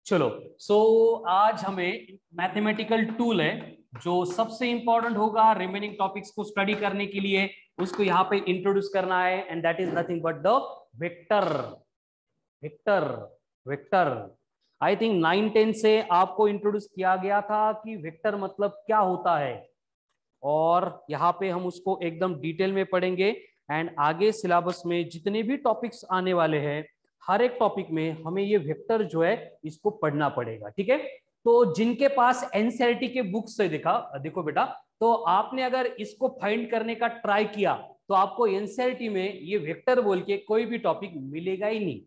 चलो आज हमें मैथमेटिकल टूल है जो सबसे इंपॉर्टेंट होगा रिमेनिंग टॉपिक्स को स्टडी करने के लिए, उसको यहाँ पे इंट्रोड्यूस करना है and that is nothing but the vector. Vector vector I think 9-10 से आपको इंट्रोड्यूस किया गया था कि वेक्टर मतलब क्या होता है, और यहाँ पे हम उसको एकदम डिटेल में पढ़ेंगे। एंड आगे सिलेबस में जितने भी टॉपिक्स आने वाले हैं, हर एक टॉपिक में हमें ये वेक्टर जो है इसको पढ़ना पड़ेगा, ठीक है। तो जिनके पास एनसीईआरटी के बुक्स से देखो बेटा, तो आपने अगर इसको फाइंड करने का ट्राई किया तो आपको एनसीईआरटी में ये वेक्टर बोल के कोई भी टॉपिक मिलेगा ही नहीं।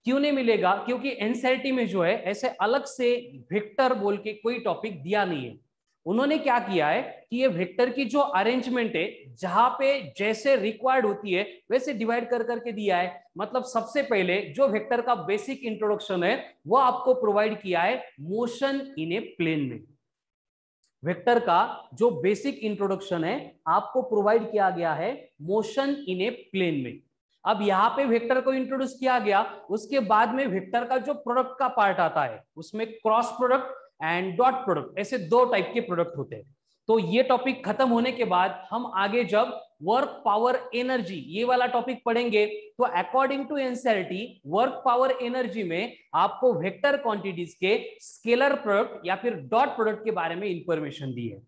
क्यों नहीं मिलेगा? क्योंकि एनसीईआरटी में जो है ऐसे अलग से वेक्टर बोल के कोई टॉपिक दिया नहीं है। उन्होंने क्या किया है कि ये वेक्टर की जो अरेंजमेंट है, जहां पे जैसे रिक्वायर्ड होती है वैसे डिवाइड कर करके दिया है। मतलब सबसे पहले जो वेक्टर का बेसिक इंट्रोडक्शन है वो आपको प्रोवाइड किया है मोशन इन ए प्लेन में। वेक्टर का जो बेसिक इंट्रोडक्शन है आपको प्रोवाइड किया गया है मोशन इन ए प्लेन में। अब यहाँ पे वेक्टर को इंट्रोड्यूस किया गया, उसके बाद में वेक्टर का जो प्रोडक्ट का पार्ट आता है उसमें cross product and dot product, ऐसे दो टाइप के प्रोडक्ट होते हैं। तो ये टॉपिक खत्म होने के बाद हम आगे जब वर्क पावर एनर्जी ये वाला टॉपिक पढ़ेंगे, तो according to NCERT work power energy में आपको वेक्टर क्वांटिटीज के स्केलर प्रोडक्ट या फिर डॉट प्रोडक्ट के बारे में इंफॉर्मेशन दी है।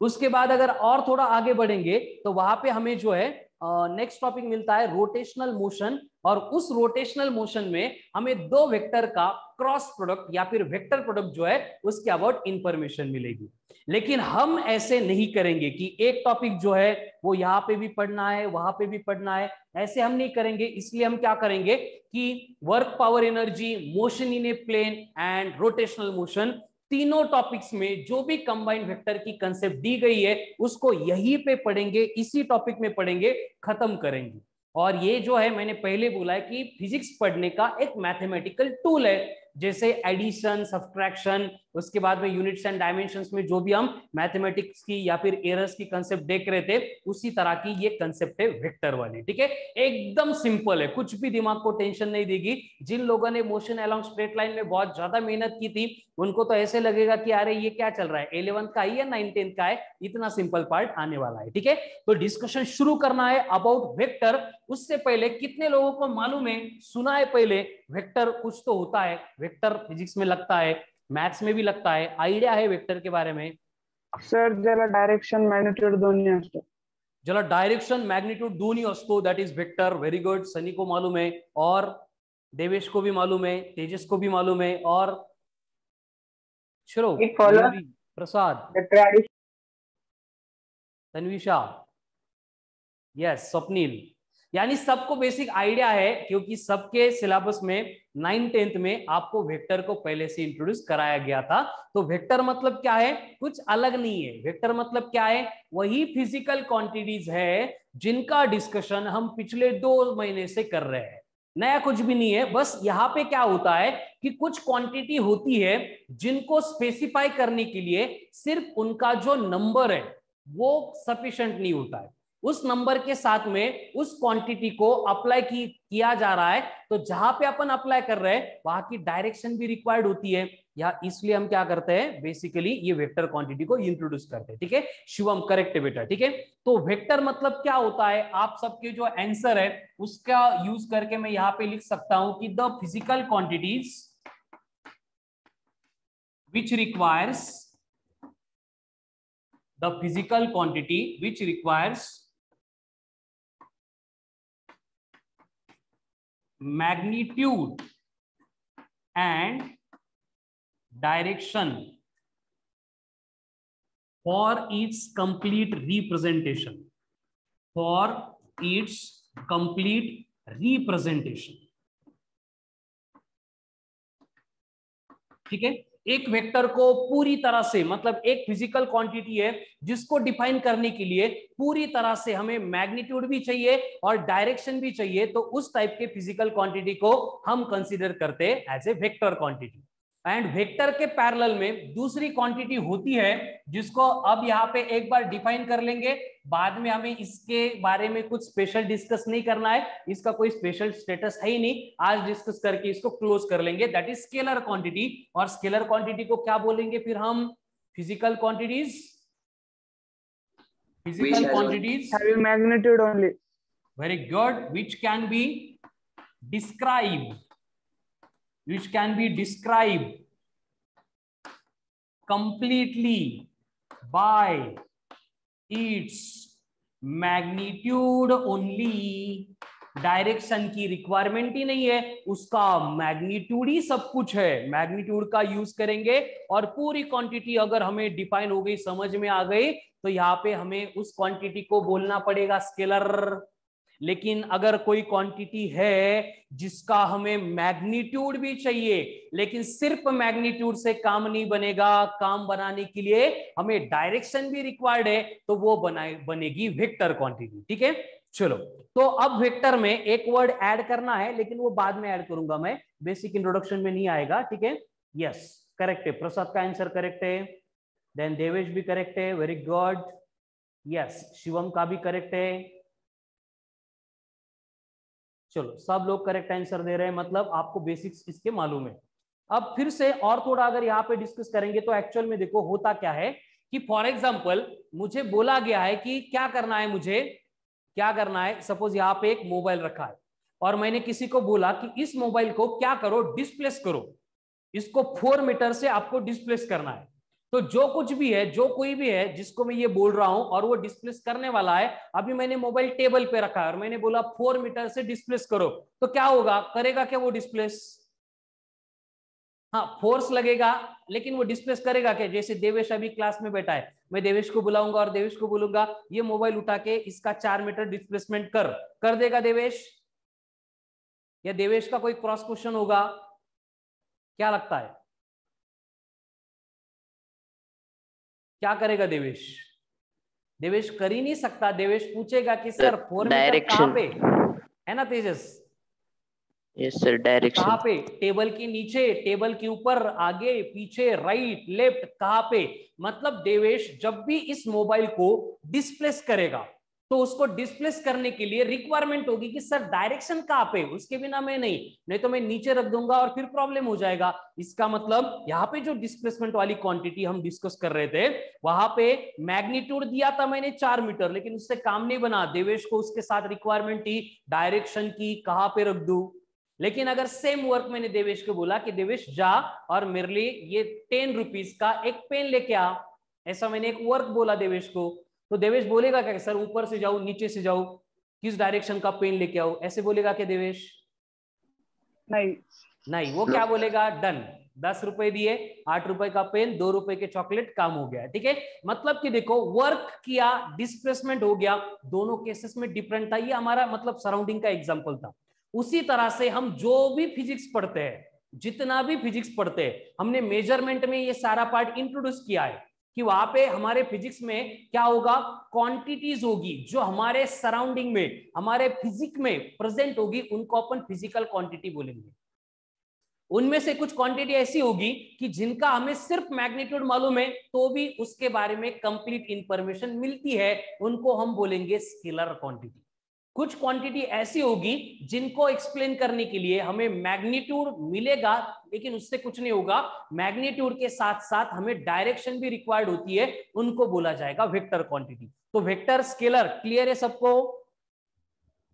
उसके बाद अगर और थोड़ा आगे बढ़ेंगे तो वहां पे हमें जो है नेक्स्ट टॉपिक मिलता है रोटेशनल मोशन, और उस रोटेशनल मोशन में हमें दो वेक्टर का क्रॉस प्रोडक्ट या फिर वेक्टर प्रोडक्ट जो है उसके अबाउट इंफॉर्मेशन मिलेगी। लेकिन हम ऐसे नहीं करेंगे कि एक टॉपिक जो है वो यहाँ पे भी पढ़ना है वहां पे भी पढ़ना है, ऐसे हम नहीं करेंगे। इसलिए हम क्या करेंगे कि work power energy, motion in a plane and rotational motion, तीनों टॉपिक्स में जो भी कंबाइंड वेक्टर की कंसेप्ट दी गई है उसको यहीं पे पढ़ेंगे, इसी टॉपिक में पढ़ेंगे, खत्म करेंगे। और ये जो है मैंने पहले बोला है कि फिजिक्स पढ़ने का एक मैथमेटिकल टूल है, जैसे एडिशन, सब्ट्रैक्शन, उसके बाद में यूनिट्स एंड डायमेंशंस में जो भी हम मैथमेटिक्स की या फिर एरर्स की कंसेप्ट देख रहे थे, उसी तरह की ये कंसेप्ट है वेक्टर वाली, ठीक है। एकदम सिंपल है, कुछ भी दिमाग को टेंशन नहीं देगी। जिन लोगों ने मोशन अलोंग स्ट्रेट लाइन में बहुत ज्यादा मेहनत की थी उनको तो ऐसे लगेगा कि अरे ये क्या चल रहा है, 11th का है या 9-10 का है, इतना सिंपल पार्ट आने वाला है, ठीक है। तो डिस्कशन शुरू करना है अबाउट वेक्टर। उससे पहले कितने लोगों को मालूम है, सुना है पहले वेक्टर कुछ तो होता है, वेक्टर फिजिक्स में लगता है, मैथ्स में भी लगता है, आइडिया है वेक्टर के बारे में? सर ज्याला डायरेक्शन मॅग्निट्यूड दोन्ही असतो. ज्याला डायरेक्शन मॅग्निट्यूड दोन्ही असतो, that is vector. Very good, Sunny को मालूम है, और देवेश को भी मालूम है, तेजस को भी मालूम है, और चलो मयूरी, प्रसाद, तन्विशा, यस, स्वप्निल, यानी सबको बेसिक आइडिया है, क्योंकि सबके सिलेबस में 9-10 में आपको वेक्टर को पहले से इंट्रोड्यूस कराया गया था। तो वेक्टर मतलब क्या है? कुछ अलग नहीं है। वेक्टर मतलब क्या है? वही फिजिकल क्वांटिटीज है जिनका डिस्कशन हम पिछले 2 महीने से कर रहे हैं। नया कुछ भी नहीं है। बस यहाँ पे क्या होता है कि कुछ क्वांटिटी होती है जिनको स्पेसिफाई करने के लिए सिर्फ उनका जो नंबर है वो सफिशिएंट नहीं होता है। उस नंबर के साथ में उस क्वांटिटी को अप्लाई किया जा रहा है, तो जहां पे अपन अप्लाई कर रहे हैं वहां की डायरेक्शन भी रिक्वायर्ड होती है, या इसलिए हम क्या करते हैं, बेसिकली ये वेक्टर क्वांटिटी को इंट्रोड्यूस करते हैं, ठीक है। शिवम करेक्ट है बेटा, ठीक है। तो वेक्टर मतलब क्या होता है, आप सबके जो आंसर है उसका यूज करके मैं यहां पे लिख सकता हूं कि the physical quantities which requires the physical quantity which requires magnitude and direction for its complete representation, for its complete representation, ठीक है। एक वेक्टर को पूरी तरह से, मतलब एक फिजिकल क्वांटिटी है जिसको डिफाइन करने के लिए पूरी तरह से हमें मैग्नीट्यूड भी चाहिए और डायरेक्शन भी चाहिए, तो उस टाइप के फिजिकल क्वांटिटी को हम कंसीडर करते हैं as a vector quantity. And vector के पैरेलल में दूसरी क्वांटिटी होती है जिसको अब यहाँ पे एक बार डिफाइन कर लेंगे, बाद में हमें इसके बारे में कुछ स्पेशल डिस्कस नहीं करना है, इसका कोई स्पेशल स्टेटस है ही नहीं, आज डिस्कस करके इसको क्लोज कर लेंगे। That is scalar quantity. और स्केलर क्वांटिटी को क्या बोलेंगे फिर हम? Physical quantities, physical quantities having magnitude only. very good, which can be described, which can be described completely by its magnitude only। Direction की रिक्वायरमेंट ही नहीं है, उसका मैग्नीट्यूड ही सब कुछ है, मैग्नीट्यूड का यूज करेंगे। और पूरी क्वांटिटी अगर हमें डिफाइन हो गई, समझ में आ गई, तो यहाँ पे हमें उस क्वांटिटी को बोलना पड़ेगा स्केलर। लेकिन अगर कोई क्वांटिटी है जिसका हमें मैग्नीट्यूड भी चाहिए, लेकिन सिर्फ मैग्नीट्यूड से काम नहीं बनेगा, काम बनाने के लिए हमें डायरेक्शन भी रिक्वायर्ड है, तो वो बनेगी वेक्टर क्वांटिटी। ठीक है, चलो। तो अब वेक्टर में एक वर्ड ऐड करना है, लेकिन वो बाद में ऐड करूंगा मैं, बेसिक इंट्रोडक्शन में नहीं आएगा। ठीक है, यस, करेक्ट है, प्रसाद का आंसर करेक्ट है, देन देवेश भी करेक्ट है, वेरी गुड, यस, शिवम का भी करेक्ट है। चलो, सब लोग करेक्ट आंसर दे रहे हैं, मतलब आपको बेसिक्स इसके मालूम है। अब फिर से और थोड़ा अगर यहाँ पे डिस्कस करेंगे तो एक्चुअल में देखो होता क्या है कि फॉर एग्जांपल मुझे बोला गया है कि क्या करना है, मुझे क्या करना है। सपोज यहाँ पे एक मोबाइल रखा है और मैंने किसी को बोला कि इस मोबाइल को क्या करो, डिस्प्लेस करो, इसको 4 मीटर से आपको डिस्प्लेस करना है। तो जो कुछ भी है, जो कोई भी है जिसको मैं ये बोल रहा हूं और वो डिस्प्लेस करने वाला है, अभी मैंने मोबाइल टेबल पे रखा है और मैंने बोला 4 मीटर से डिस्प्लेस करो, तो क्या होगा, करेगा क्या वो डिस्प्लेस? हाँ, फोर्स लगेगा, लेकिन वो डिस्प्लेस करेगा क्या? जैसे देवेश अभी क्लास में बैठा है, मैं देवेश को बुलाऊंगा और देवेश को बोलूंगा ये मोबाइल उठा के इसका 4 मीटर डिस्प्लेसमेंट कर देगा देवेश? या देवेश का कोई क्रॉस क्वेश्चन होगा? क्या लगता है, क्या करेगा देवेश? देवेश कर ही नहीं सकता, देवेश पूछेगा कि सर 4 मीटर कहां पे है ना तेजस? यस सर, डायरेक्शन कहां पे? टेबल के नीचे, टेबल के ऊपर, आगे पीछे, राइट लेफ्ट, कहां पे? मतलब देवेश जब भी इस मोबाइल को डिस्प्लेस करेगा तो उसको डिस्प्लेस करने के लिए रिक्वायरमेंट होगी कि सर डायरेक्शन कहां पे, उसके बिना मैं नहीं तो मैं नीचे रख दूंगा और फिर प्रॉब्लम हो जाएगा। इसका मतलब यहाँ पे जो डिस्प्लेसमेंट वाली क्वांटिटी हम डिस्कस कर रहे थे, वहां पे मैग्नीट्यूड दिया था मैंने 4 मीटर, लेकिन उससे काम नहीं बना, देवेश को उसके साथ रिक्वायरमेंट थी डायरेक्शन की, कहां पे रख दूं। लेकिन अगर सेम वर्क मैंने देवेश को बोला कि देवेश जा और मेरे लिए ये 10 रुपीज का एक पेन लेके आ, ऐसा मैंने एक वर्क बोला देवेश को, तो देवेश बोलेगा क्या सर ऊपर से जाऊं, नीचे से जाऊं, किस डायरेक्शन का पेन लेके आओ, ऐसे बोलेगा क्या देवेश? नहीं, वो क्या बोलेगा, डन, 10 रुपए दिए, 8 रुपए का पेन, 2 रुपए के चॉकलेट, काम हो गया। ठीक है, मतलब कि देखो वर्क किया, डिस्प्लेसमेंट हो गया, दोनों केसेस में डिफरेंट था। ये हमारा मतलब सराउंडिंग का एग्जांपल था। उसी तरह से हम जो भी फिजिक्स पढ़ते हैं, जितना भी फिजिक्स पढ़ते हैं, हमने मेजरमेंट में ये सारा पार्ट इंट्रोड्यूस किया है कि वहां पे हमारे फिजिक्स में क्या होगा, क्वांटिटीज होगी जो हमारे सराउंडिंग में, हमारे फिजिक्स में प्रेजेंट होगी, उनको अपन फिजिकल क्वांटिटी बोलेंगे। उनमें से कुछ क्वांटिटी ऐसी होगी कि जिनका हमें सिर्फ मैग्नीट्यूड मालूम है तो भी उसके बारे में कंप्लीट इंफॉर्मेशन मिलती है, उनको हम बोलेंगे स्केलर क्वांटिटी। कुछ क्वांटिटी ऐसी होगी जिनको एक्सप्लेन करने के लिए हमें मैग्नीट्यूड मिलेगा, लेकिन उससे कुछ नहीं होगा, मैग्नीट्यूड के साथ साथ हमें डायरेक्शन भी रिक्वायर्ड होती है, उनको बोला जाएगा वेक्टर क्वांटिटी। तो वेक्टर, स्केलर, क्लियर है सबको?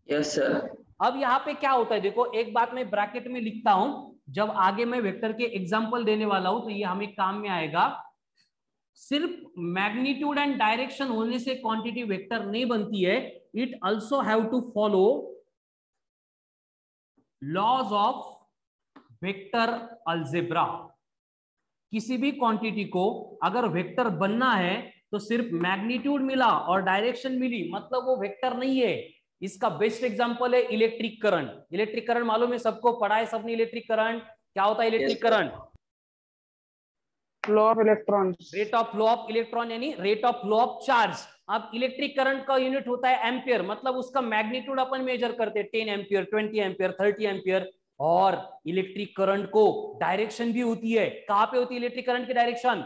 Yes sir. अब यहाँ पे क्या होता है, देखो एक बात मैं ब्रैकेट में लिखता हूं, जब आगे मैं वेक्टर के एग्जांपल देने वाला हूं तो ये हमें काम में आएगा। सिर्फ मैग्नीट्यूड एंड डायरेक्शन होने से क्वांटिटी वेक्टर नहीं बनती है, it also have to follow laws of vector algebra. किसी भी क्वांटिटी को अगर वेक्टर बनना है तो सिर्फ मैग्नीट्यूड मिला और डायरेक्शन मिली मतलब वो वेक्टर नहीं है। इसका बेस्ट एग्जांपल है इलेक्ट्रिक करंट। इलेक्ट्रिक करंट मालूम है सबको, पढ़ा है सबने इलेक्ट्रिक करंट? क्या होता है electric current? Flow of electrons, rate of flow of electron यानी rate of flow of charge. अब इलेक्ट्रिक करंट का यूनिट होता है एम्पियर, मतलब उसका मैग्नीट्यूड अपन मेजर करते हैं 10 एम्पियर, 20 एम्पियर, 30 एम्पियर। और इलेक्ट्रिक करंट को डायरेक्शन भी होती है। कहां पे होती है इलेक्ट्रिक करंट की direction?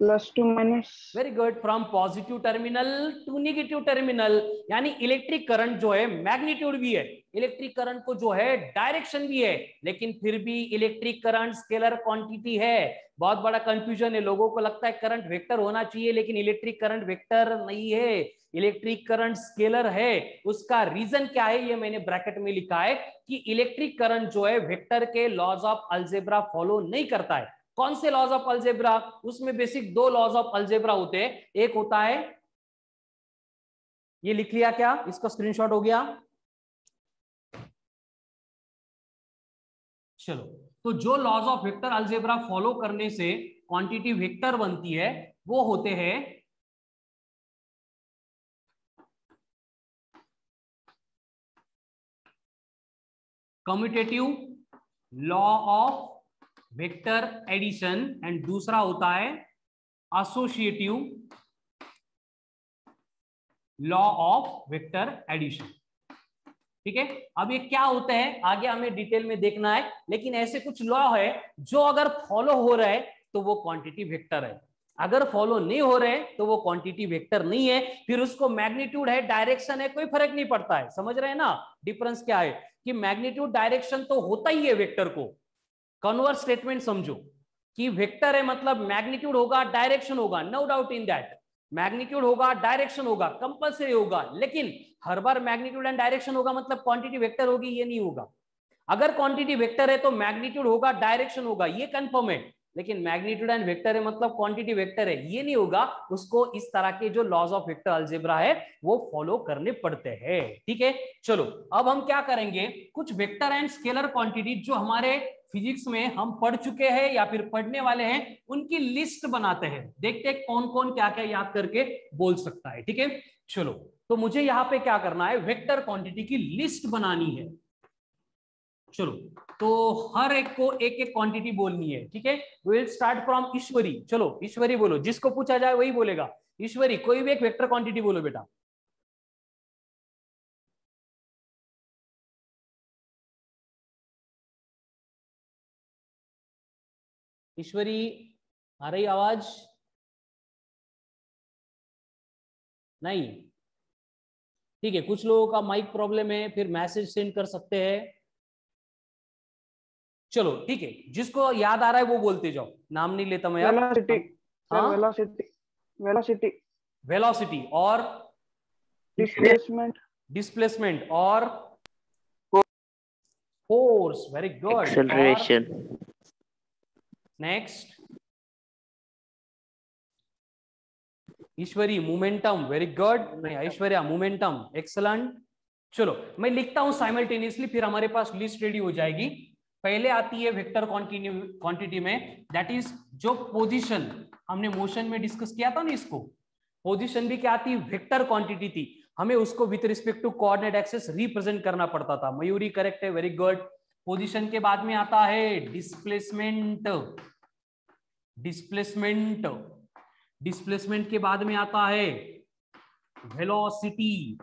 +2 minus. Very good, from positive terminal to negative terminal, यानी इलेक्ट्रिक करंट जो है मैग्नीट्यूड भी है, इलेक्ट्रिक करंट को जो है डायरेक्शन भी है, लेकिन फिर भी इलेक्ट्रिक करंट स्केलर क्वांटिटी है। बहुत बड़ा कंफ्यूजन है, लोगों को लगता है करंट वेक्टर होना चाहिए, लेकिन इलेक्ट्रिक करंट वेक्टर नहीं है, इलेक्ट्रिक करंट स्केलर है। उसका रीजन क्या है ये मैंने ब्रैकेट में लिखा है कि इलेक्ट्रिक करंट जो है वेक्टर के लॉज ऑफ अलजेब्रा फॉलो नहीं करता है। कौन से लॉज ऑफ अलजेब्रा? उसमें बेसिक दो लॉज ऑफ अलजेब्रा होते हैं, एक होता है, ये लिख लिया क्या, इसका स्क्रीनशॉट हो गया? चलो, तो जो laws of vector algebra follow करने से क्वांटिटी वेक्टर बनती है वो होते हैं commutative law of vector addition and दूसरा होता है associative law of vector addition. ठीक है, अब ये क्या होता है आगे हमें डिटेल में देखना है, लेकिन ऐसे कुछ लॉ है जो अगर फॉलो हो रहा है तो वो क्वांटिटी वेक्टर है, अगर फॉलो नहीं हो रहे तो वो क्वांटिटी वेक्टर नहीं है। फिर उसको मैग्नीट्यूड है, डायरेक्शन है, कोई फर्क नहीं पड़ता है। समझ रहे हैं ना डिफरेंस क्या है, कि मैग्नीट्यूड डायरेक्शन तो होता ही है वेक्टर को। कन्वर्स स्टेटमेंट समझो कि वेक्टर है मतलब मैग्नीट्यूड होगा, डायरेक्शन होगा, no doubt in that, magnitude होगा, डायरेक्शन होगा, कंपल्सरी होगा, लेकिन हर बार मैग्नीट्यूड एंड डायरेक्शन होगा मतलब क्वांटिटी वेक्टर होगी, ये नहीं होगा। अगर क्वांटिटी वेक्टर है तो मैग्नीट्यूड होगा, डायरेक्शन होगा, ये कंफर्म है, लेकिन मैग्नीट्यूड एंड वेक्टर है मतलब क्वांटिटी वेक्टर है, ये नहीं होगा। उसको इस तरह के जो लॉज ऑफ वेक्टर अलजेब्रा है वो फॉलो करने पड़ते हैं। ठीक है, चलो अब हम क्या करेंगे, कुछ वेक्टर एंड स्केलर क्वांटिटी जो हमारे फिजिक्स में हम पढ़ चुके हैं या फिर पढ़ने वाले हैं उनकी लिस्ट बनाते हैं, देखते हैं कौन कौन क्या क्या याद करके बोल सकता है। ठीक है, चलो तो मुझे यहां पे क्या करना है, वेक्टर क्वांटिटी की लिस्ट बनानी है। चलो, तो हर एक को एक एक क्वांटिटी बोलनी है। ठीक है, वी विल स्टार्ट फ्रॉम ईश्वरी। चलो ईश्वरी बोलो, जिसको पूछा जाए वही बोलेगा। ईश्वरी कोई भी एक वेक्टर क्वांटिटी बोलो बेटा। ईश्वरी आ रही आवाज? नहीं, ठीक है, कुछ लोगों का माइक प्रॉब्लम है, फिर मैसेज सेंड कर सकते हैं। चलो ठीक है, जिसको याद आ रहा है वो बोलते जाओ, नाम नहीं लेता मैं अब। वेलोसिटी सर, हाँ, वेलोसिटी वेलोसिटी वेलोसिटी और डिस्प्लेसमेंट डिस्प्लेसमेंट और फोर्स, वेरी गुड। और acceleration, नेक्स्ट ईश्वरी मोमेंटम, वेरी गुड। नहीं ऐश्वर्या मोमेंटम, एक्सलेंट। चलो मैं लिखता हूं साइमल्टेनियसली, फिर हमारे पास लिस्ट रेडी हो जाएगी। पहले आती है वेक्टर क्वांटिटी में, दैट इज जो पोजीशन हमने मोशन में डिस्कस किया था ना, इसको पोजीशन भी क्या आती है, वेक्टर क्वांटिटी थी, हमें उसको with respect to coordinate axis represent करना पड़ता था। मयूरी करेक्ट है, वेरी गुड। पोजीशन के बाद में आता है डिस्प्लेसमेंट, डिस्प्लेसमेंट, डिस्प्लेसमेंट के बाद में आता है वेलोसिटी,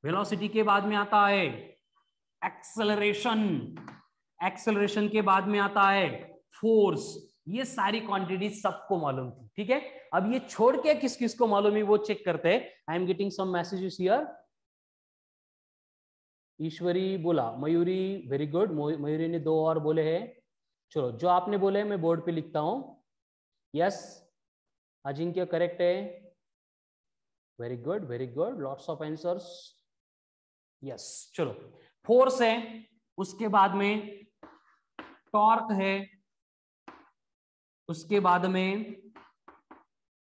वेलोसिटी के बाद में आता है एक्सेलरेशन, एक्सेलरेशन के बाद में आता है फोर्स। ये सारी क्वांटिटी सबको मालूम थी। ठीक है, अब ये छोड़ के किस किस को मालूम है वो चेक करते हैं। I am getting some messages here. Ishwari बोला, मयूरी वेरी गुड, मयूरी ने दो और बोले हैं। चलो जो आपने बोले मैं बोर्ड पे लिखता हूं। यस, अजिंक्य करेक्ट है, very good very good, lots of answers. Yes, चलो फोर्स है, उसके बाद में टॉर्क है, उसके बाद में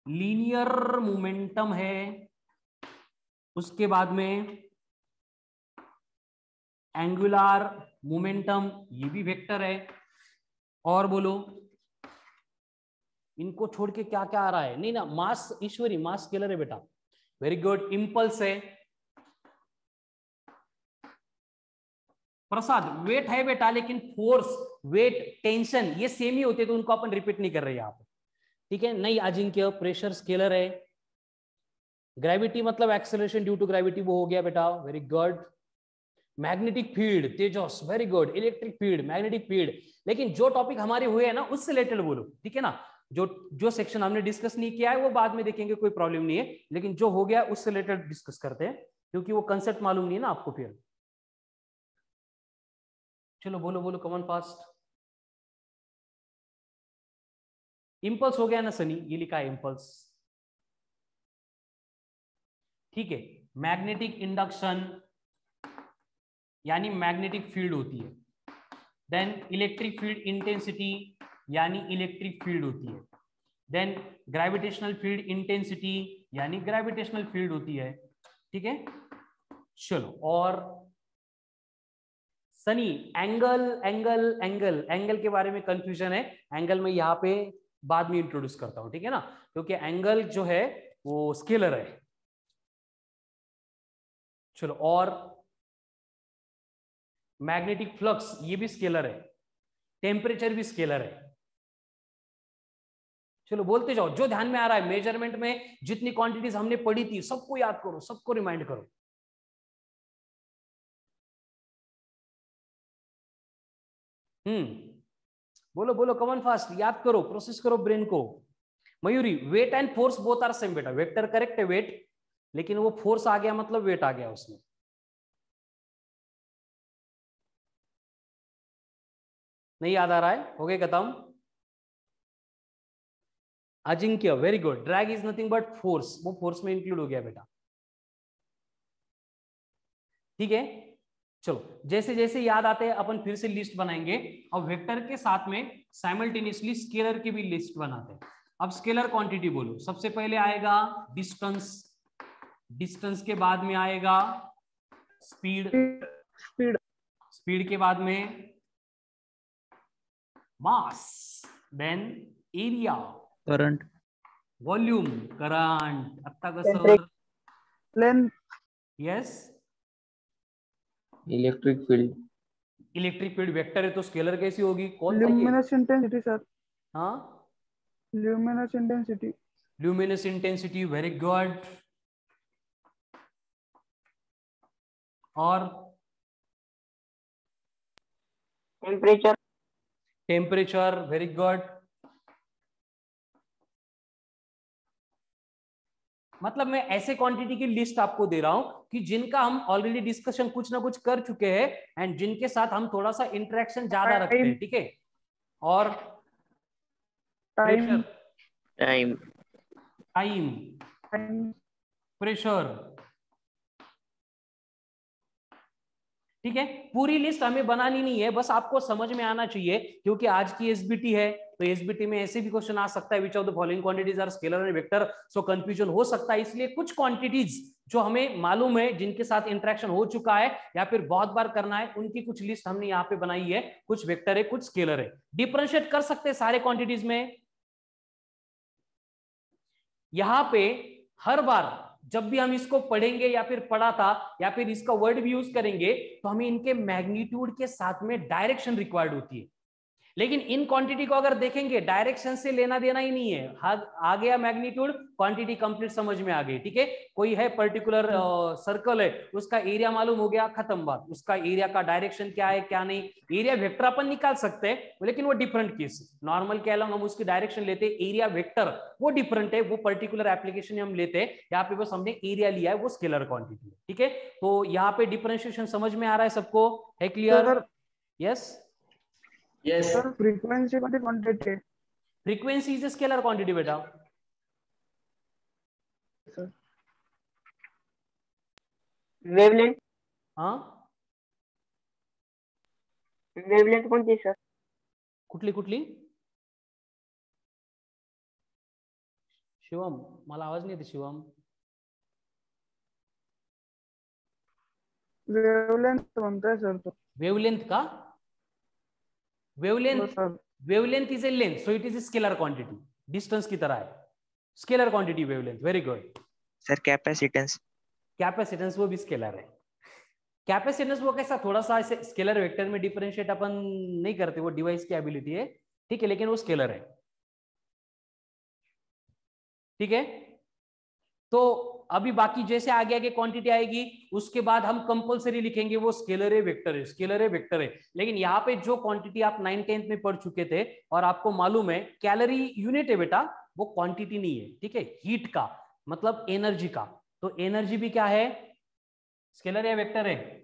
लीनियर मोमेंटम है, उसके बाद में एंगुलर मोमेंटम, ये भी वेक्टर है। और बोलो इनको छोड़ के क्या क्या आ रहा है? नहीं ना, मास, ईश्वरी मास स्केलर है बेटा, वेरी गुड। इंपल्स है, प्रसाद वेट है बेटा, लेकिन फोर्स, वेट, टेंशन ये सेम ही होते, तो उनको अपन रिपीट नहीं कर रहे यहाँ पे। ठीक है, नहीं अजिंक्य प्रेशर स्केलर है। ग्रेविटी मतलब एक्सेलरेशन ड्यू टू ग्रेविटी, वो हो गया बेटा, very good. Magnetic field Tejas, very good. Electric field, magnetic field, लेकिन जो टॉपिक हमारे हुए हैं ना उससे रिलेटेड बोलो, ठीक है ना। जो जो सेक्शन हमने डिस्कस नहीं किया है वो बाद में देखेंगे, कोई प्रॉब्लम नहीं है, लेकिन जो हो गया उससे रिलेटेड डिस्कस करते हैं, क्योंकि वो कंसेप्ट मालूम नहीं है ना आपको फिर। चलो बोलो बोलो, कम ऑन फास्ट। इंपल्स हो गया ना सनी, ये लिखा है इंपल्स, ठीक है। मैग्नेटिक इंडक्शन यानी मैग्नेटिक फील्ड होती है, देन इलेक्ट्रिक फील्ड इंटेंसिटी यानी इलेक्ट्रिक फील्ड होती है, देन ग्रेविटेशनल फील्ड इंटेंसिटी यानी ग्रेविटेशनल फील्ड होती है, ठीक है। चलो, और Sunny angle angle angle angle के बारे में कंफ्यूजन है, एंगल में यहाँ पे बाद में इंट्रोड्यूस करता हूं, ठीक है ना, क्योंकि एंगल जो है वो स्केलर है। चलो, और मैग्नेटिक फ्लक्स ये भी स्केलर है, टेम्परेचर भी स्केलर है। चलो बोलते जाओ, जो ध्यान में आ रहा है। मेजरमेंट में जितनी क्वांटिटीज हमने पढ़ी थी सबको याद करो, सबको रिमाइंड करो। बोलो बोलो, कमन फास्ट, याद करो, प्रोसेस करो ब्रेन को। Mayuri, weight and force both are same बेटा, वेक्टर करेक्ट है वेट, लेकिन वो फोर्स आ गया मतलब वेट आ गया उसमें। नहीं याद आ रहा है, हो गए खत्म। Ajinkya, very good. Drag is nothing but force, वो फोर्स में इंक्लूड हो गया बेटा, ठीक है। चलो, जैसे जैसे याद आते हैं अपन फिर से लिस्ट बनाएंगे, और वेक्टर के साथ में साइमल्टेनियसली स्केलर की भी लिस्ट बनाते हैं। अब स्केलर क्वांटिटी बोलो, सबसे पहले आएगा डिस्टेंस, डिस्टेंस के बाद में आएगा स्पीड, स्पीड स्पीड के बाद में mass, then area, current, volume, current, आता कसं, length, yes, electric field, electric field vector है तो स्केलर कैसी होगी, कौन था ये? ल्यूमिनस इंटेंसिटी सर, हाँ, luminous intensity, luminous intensity, very good. और टेम्परेचर, टेम्परेचर, वेरी गुड। मतलब मैं ऐसे क्वांटिटी की लिस्ट आपको दे रहा हूं कि जिनका हम ऑलरेडी डिस्कशन कुछ ना कुछ कर चुके हैं एंड जिनके साथ हम थोड़ा सा इंटरेक्शन ज्यादा रखते हैं, ठीक है। और pressure, time, time, time, time, pressure, ठीक है। पूरी लिस्ट हमें बनानी नहीं है, बस आपको समझ में आना चाहिए, क्योंकि आज की एसबीटी है, तो एसबीटी में ऐसे भी क्वेश्चन आ सकता है, which of the following quantities are scalar and vector, so confusion हो सकता है। इसलिए कुछ क्वांटिटीज जो हमें मालूम है, जिनके साथ इंटरेक्शन हो चुका है या फिर बहुत बार करना है, उनकी कुछ लिस्ट हमने यहाँ पे बनाई है, कुछ वेक्टर है कुछ स्केलर है। डिफरेंशिएट कर सकते हैं सारे क्वांटिटीज में। यहां पे हर बार जब भी हम इसको पढ़ेंगे या फिर पढ़ा था या फिर इसका वर्ड भी यूज करेंगे, तो हमें इनके मैग्नीट्यूड के साथ में डायरेक्शन रिक्वायर्ड होती है। लेकिन इन क्वांटिटी को अगर देखेंगे, डायरेक्शन से लेना देना ही नहीं है, आ गया मैग्नीट्यूड, क्वांटिटी कंप्लीट समझ में आ गई, ठीक है। कोई है पर्टिकुलर सर्कल है, उसका एरिया मालूम हो गया, खत्म बात। उसका एरिया का डायरेक्शन क्या है क्या नहीं, एरिया वेक्टर अपन निकाल सकते हैं, लेकिन वो डिफरेंट केस है। नॉर्मल के अलावा हम उसकी डायरेक्शन लेते हैं, एरिया वेक्टर वो डिफरेंट है, वो पर्टिकुलर एप्लीकेशन हम लेते हैं। यहाँ पे बस हमने एरिया लिया है, वो स्केलर क्वांटिटी है, ठीक है। तो यहाँ पे डिफरेंशिएशन समझ में आ रहा है सबको, है clear? Yes yes, sir frequency वाली quantity, frequency is scalar quantity बेटा। सर वेवलेंथ, हाँ, वेवलेंथ कोणती सर? कुठली कुठली? शिवम, मला आवाज नाही येते शिवम। वेवलेंथ म्हणताय सर तो. वेवलेंथ का? Wavelength, sir wavelength is a length, so it is a scalar quantity, distance की तरह है, scalar quantity wavelength, very good. Sir capacitance, capacitance वो भी स्केलर है। कैपेसिटेंस वो कैसा, थोड़ा सा ऐसे स्केलर वेक्टर में डिफरेंशिएट अपन नहीं करते, वो डिवाइस की एबिलिटी है, ठीक है, लेकिन वो स्केलर है, ठीक है। तो अभी बाकी जैसे आगे आगे क्वांटिटी आएगी उसके बाद हम कंपलसरी लिखेंगे वो स्केलर है वेक्टर है, स्केलर है वेक्टर है। लेकिन यहाँ पे जो क्वांटिटी आप 9th-10th में पढ़ चुके थे और आपको मालूम है कैलोरी यूनिट है बेटा, वो क्वांटिटी नहीं है, ठीक है, हीट का मतलब एनर्जी का। तो एनर्जी भी क्या है, स्केलर है वेक्टर है?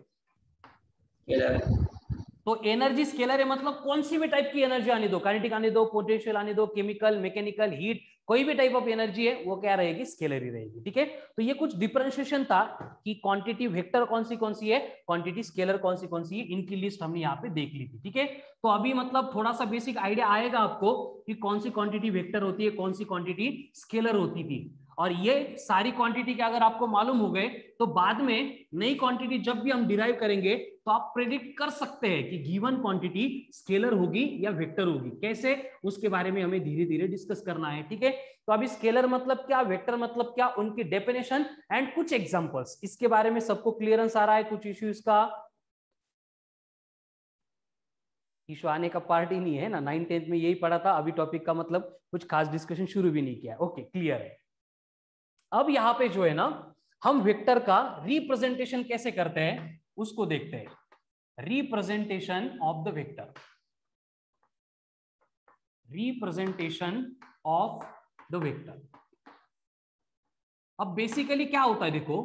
तो एनर्जी स्केलर है, मतलब कौन सी भी टाइप की एनर्जी आने दो, काइनेटिक आने दो, पोटेंशियल आने दो, केमिकल, मैकेनिकल, हीट, कोई भी टाइप ऑफ एनर्जी है वो क्या रहेगी, स्केलर ही रहेगी, ठीक है। तो ये कुछ डिफरेंशिएशन था कि क्वांटिटी वेक्टर कौन सी है, क्वांटिटी स्केलर कौन सी है, इनकी लिस्ट हमने यहाँ पे देख ली थी, ठीक है। तो अभी मतलब थोड़ा सा बेसिक आइडिया आएगा आपको कि कौन सी क्वांटिटी वेक्टर होती है, कौन सी क्वांटिटी स्केलर होती थी। और ये सारी क्वांटिटी के अगर आपको मालूम हो गए तो बाद में नई क्वांटिटी जब भी हम डिराइव करेंगे तो आप प्रेडिक्ट कर सकते हैं कि गिवन क्वांटिटी स्केलर होगी या वेक्टर होगी, कैसे, उसके बारे में हमें धीरे धीरे डिस्कस करना है, ठीक है। तो अभी स्केलर मतलब क्या, वेक्टर मतलब क्या, उनकी डेफिनेशन एंड कुछ एग्जांपल्स, इसके बारे में सबको क्लियरेंस आ रहा है? कुछ इश्यू इसका इशू आने का पार्ट ही नहीं है ना, 9th-10th में यही पढ़ा था, अभी टॉपिक का मतलब कुछ खास डिस्कशन शुरू भी नहीं किया, ओके क्लियर है। अब यहां पे जो है ना, हम वेक्टर का रिप्रेजेंटेशन कैसे करते हैं उसको देखते हैं, representation of the vector, representation of the vector. अब बेसिकली क्या होता है, देखो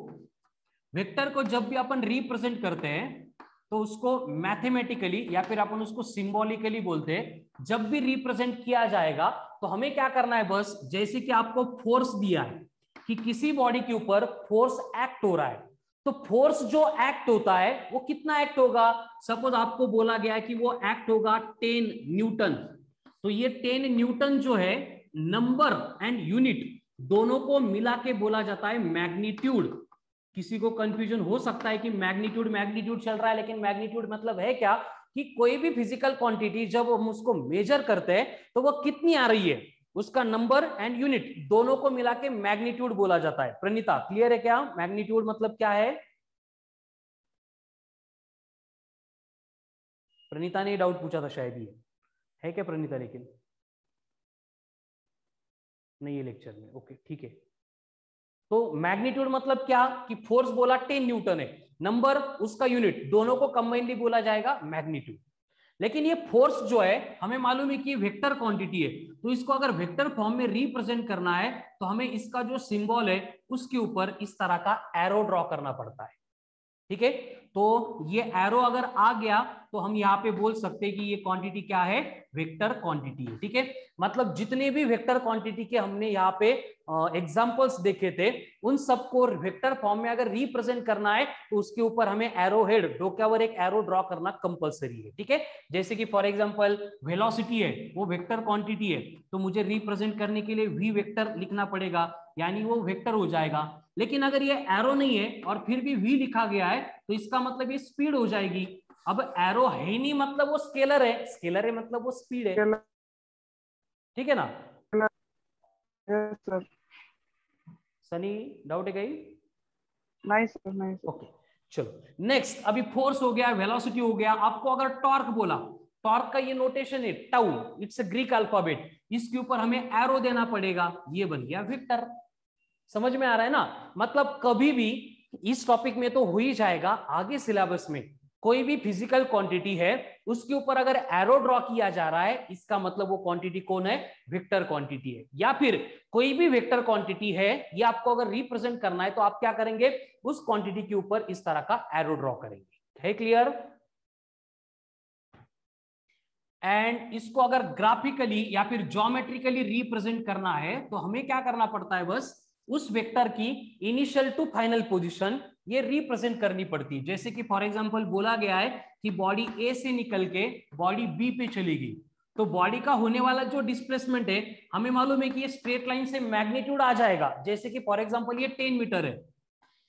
वेक्टर को जब भी अपन रिप्रेजेंट करते हैं तो उसको मैथमेटिकली या फिर अपन उसको सिंबॉलिकली बोलते हैं। जब भी रिप्रेजेंट किया जाएगा तो हमें क्या करना है, बस जैसे कि आपको फोर्स दिया है कि किसी बॉडी के ऊपर फोर्स एक्ट हो रहा है, तो फोर्स जो एक्ट होता है वो कितना एक्ट होगा, सपोज आपको बोला गया है कि वो एक्ट होगा 10 न्यूटन, तो ये 10 न्यूटन जो है नंबर एंड यूनिट दोनों को मिला के बोला जाता है मैग्नीट्यूड। किसी को कंफ्यूजन हो सकता है कि मैग्नीट्यूड मैग्नीट्यूड चल रहा है, लेकिन मैग्नीट्यूड मतलब है क्या कि कोई भी फिजिकल क्वांटिटी जब हम उसको मेजर करते हैं तो वो कितनी आ रही है, उसका नंबर एंड यूनिट दोनों को मिला के मैग्नीट्यूड बोला जाता है। प्रणीता क्लियर है क्या, मैग्नीट्यूड मतलब क्या है? प्रणीता ने डाउट पूछा था शायद, ये है क्या प्रणीता? लेकिन नहीं है लेक्चर में, ओके ठीक है। तो मैग्नीट्यूड मतलब क्या कि फोर्स बोला 10 न्यूटन है, नंबर उसका यूनिट दोनों को कंबाइनली बोला जाएगा मैग्नीट्यूड। लेकिन ये फोर्स जो है हमें मालूम है कि वेक्टर क्वांटिटी है, तो इसको अगर वेक्टर फॉर्म में रिप्रेजेंट करना है तो हमें इसका जो सिंबल है उसके ऊपर इस तरह का एरो ड्रॉ करना पड़ता है, ठीक है। तो ये एरो अगर आ गया तो हम यहाँ पे बोल सकते हैं कि ये क्वांटिटी क्या है, वेक्टर क्वांटिटी है, ठीक है। मतलब जितने भी वेक्टर क्वांटिटी के हमने यहाँ पे एग्जांपल्स देखे थे उन सबको वेक्टर फॉर्म में अगर रिप्रेजेंट करना है तो उसके ऊपर हमें एरो हेड डोक्यावर एक एरो ड्रॉ करना कंपलसरी है, ठीक है। जैसे कि फॉर एग्जांपल वेलोसिटी है, वो वेक्टर क्वांटिटी है, तो मुझे रिप्रेजेंट करने के लिए वी वेक्टर लिखना पड़ेगा, यानी वो वेक्टर हो जाएगा। लेकिन अगर ये एरो नहीं है और फिर भी वी लिखा गया है तो इसका मतलब ये स्पीड हो जाएगी। अब एरो है नहीं मतलब वो स्केलर है, स्केलर है मतलब वो स्पीड है, ठीक है ना। Yes sir. सनी डाउट है कहीं? नहीं सर, नहीं सर। ओके चलो नेक्स्ट, अभी फोर्स हो गया, वेलोसिटी हो गया, आपको अगर टॉर्क बोला, टॉर्क का ये नोटेशन है tau, it's a Greek alphabet, इसके ऊपर हमें एरो देना पड़ेगा, ये बन गया वेक्टर। समझ में आ रहा है ना, मतलब कभी भी इस टॉपिक में तो हो ही जाएगा, आगे सिलेबस में कोई भी फिजिकल क्वांटिटी है उसके ऊपर अगर एरो ड्रॉ किया जा रहा है इसका मतलब वो क्वांटिटी कौन है, वेक्टर क्वांटिटी है। या फिर कोई भी वेक्टर क्वांटिटी है ये आपको अगर रिप्रेजेंट करना है तो आप क्या करेंगे, उस क्वांटिटी के ऊपर इस तरह का एरो ड्रॉ करेंगे, है क्लियर। एंड इसको अगर ग्राफिकली या फिर ज्योमेट्रिकली रिप्रेजेंट करना है तो हमें क्या करना पड़ता है, बस उस वेक्टर की इनिशियल टू फाइनल पोजीशन ये रिप्रेजेंट करनी पड़ती है। जैसे कि फॉर एग्जांपल बोला गया है कि बॉडी ए से निकल के बॉडी बी पे चलेगी, तो बॉडी का होने वाला जो डिस्प्लेसमेंट है हमें मालूम है कि ये स्ट्रेट लाइन से मैग्नीट्यूड आ जाएगा। जैसे कि फॉर एग्जांपल ये 10 मीटर है,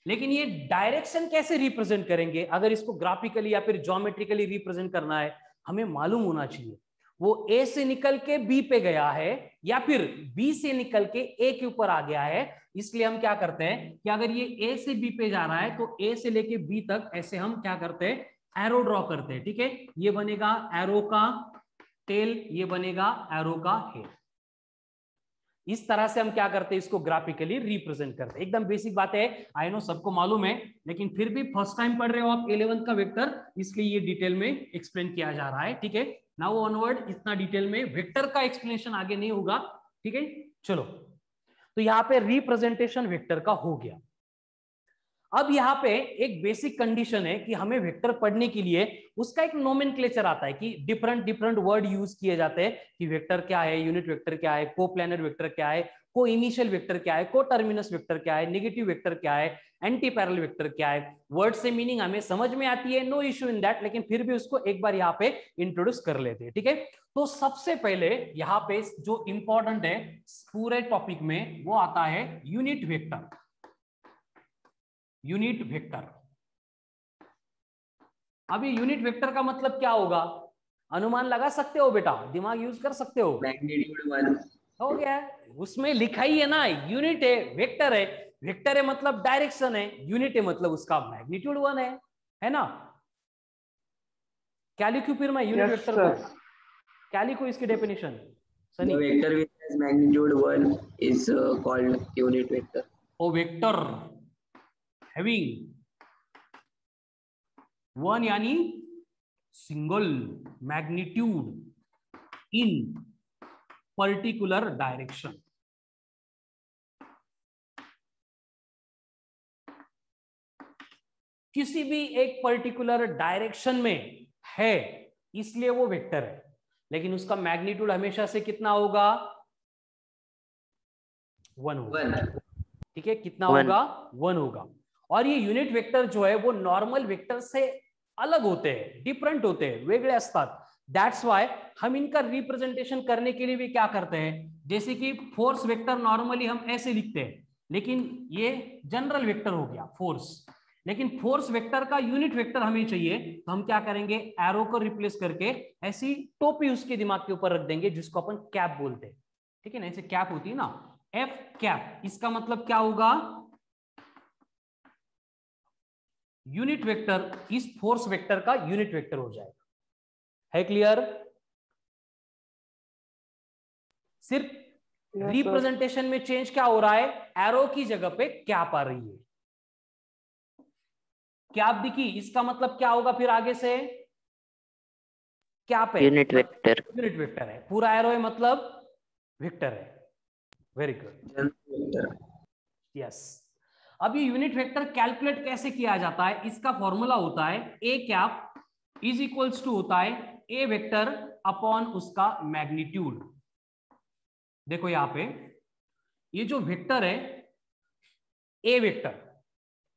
लेकिन ये डायरेक्शन कैसे रिप्रेजेंट करेंगे, अगर इसको ग्राफिकली या फिर ज्योमेट्रिकली रिप्रेजेंट करना है हमें मालूम होना चाहिए वो ए से निकल के बी पे गया है या फिर बी से निकल के ए के ऊपर आ गया है। इसलिए हम क्या करते हैं कि अगर ये ए से बी पे जा रहा है तो ए से लेके बी तक ऐसे हम क्या करते हैं, एरो ड्रॉ करते हैं, ठीक है। ये बनेगा एरो का टेल, ये बनेगा एरो का हेड। इस तरह से हम क्या करते हैं, इसको ग्राफिकली रिप्रेजेंट करते हैं। एकदम बेसिक बात है, आई नो सबको मालूम है, लेकिन फिर भी फर्स्ट टाइम पढ़ रहे हो आप 11th का वेक्टर, इसलिए ये डिटेल में एक्सप्लेन किया जा रहा है। ठीक है, नाउ ऑनवर्ड इतना डिटेल में वेक्टर का एक्सप्लेनेशन आगे नहीं होगा। ठीक है, चलो, तो यहाँ पे रिप्रेजेंटेशन वेक्टर का हो गया। अब यहाँ पे एक बेसिक कंडीशन है कि हमें वेक्टर पढ़ने के लिए उसका एक नोमेनक्लेचर आता है कि डिफरेंट डिफरेंट वर्ड यूज किए जाते हैं कि वेक्टर क्या है, यूनिट वेक्टर क्या है, कोप्लानर वेक्टर क्या है, को इनिशियल वेक्टर क्या है, को टर्मिनस वेक्टर क्या है, नेगेटिव वेक्टर क्या है, एंटी पैरेलल वेक्टर क्या है। वर्ड से मीनिंग हमें समझ में आती है, नो इश्यू इन दैट, लेकिन फिर भी उसको एक बार यहाँ पे इंट्रोड्यूस कर लेते हैं। ठीक है, तो सबसे पहले यहाँ पे जो इंपॉर्टेंट है पूरे टॉपिक में वो आता है यूनिट वेक्टर। यूनिट वेक्टर, अब ये यूनिट वेक्टर का मतलब क्या होगा, अनुमान लगा सकते हो बेटा, दिमाग यूज कर सकते हो। मैग्नीट्यूड 1 हो गया, उसमें लिखा ही है ना, यूनिट है, वेक्टर है, वेक्टर है मतलब डायरेक्शन है, यूनिट है मतलब उसका मैग्नीट्यूड 1 है ना। क्या लिखूं फिर मैं यूनिट वेक्टर को, क्या लिखूं इसकी definition Sunny? The vector which has magnitude 1 is called unit vector. ओ वेक्टर हैविंग 1 यानी single magnitude in particular direction. किसी भी एक पर्टिकुलर डायरेक्शन में है इसलिए वो वेक्टर है, लेकिन उसका मैग्नीट्यूड हमेशा से कितना होगा, 1 होगा। ठीक है, कितना होगा, 1 होगा। और ये यूनिट वेक्टर जो है वो नॉर्मल वेक्टर से अलग होते हैं, डिफरेंट होते हैं, वेगळे असतात। दैट्स व्हाई हम इनका रिप्रेजेंटेशन करने के लिए भी क्या करते हैं, जैसे कि फोर्स वेक्टर नॉर्मली हम ऐसे लिखते हैं, लेकिन ये जनरल वेक्टर हो गया फोर्स, लेकिन फोर्स वेक्टर का यूनिट वेक्टर हमें चाहिए, तो हम क्या करेंगे, एरो को रिप्लेस करके ऐसी टोपी उसके दिमाग के ऊपर रख देंगे जिसको अपन कैप बोलते हैं। ठीक है ना, ऐसे कैप होती है ना, एफ कैप, इसका मतलब क्या होगा, यूनिट वेक्टर इस फोर्स वेक्टर का यूनिट वेक्टर हो जाएगा। है क्लियर? सिर्फ रिप्रेजेंटेशन में चेंज क्या हो रहा है, एरो की जगह पे कैप आ रही है, कैप दिखी, इसका मतलब क्या होगा फिर आगे से, कैप है, यूनिट वेक्टर। यूनिट वेक्टर है, पूरा एरो है मतलब वेक्टर है। Very good, yes. अब ये यूनिट वेक्टर कैलकुलेट कैसे किया जाता है, इसका फॉर्मूला होता है A cap is equals to होता है ए वेक्टर अपॉन उसका मैग्नीट्यूड। देखो यहां पे ये जो वेक्टर है, ए वेक्टर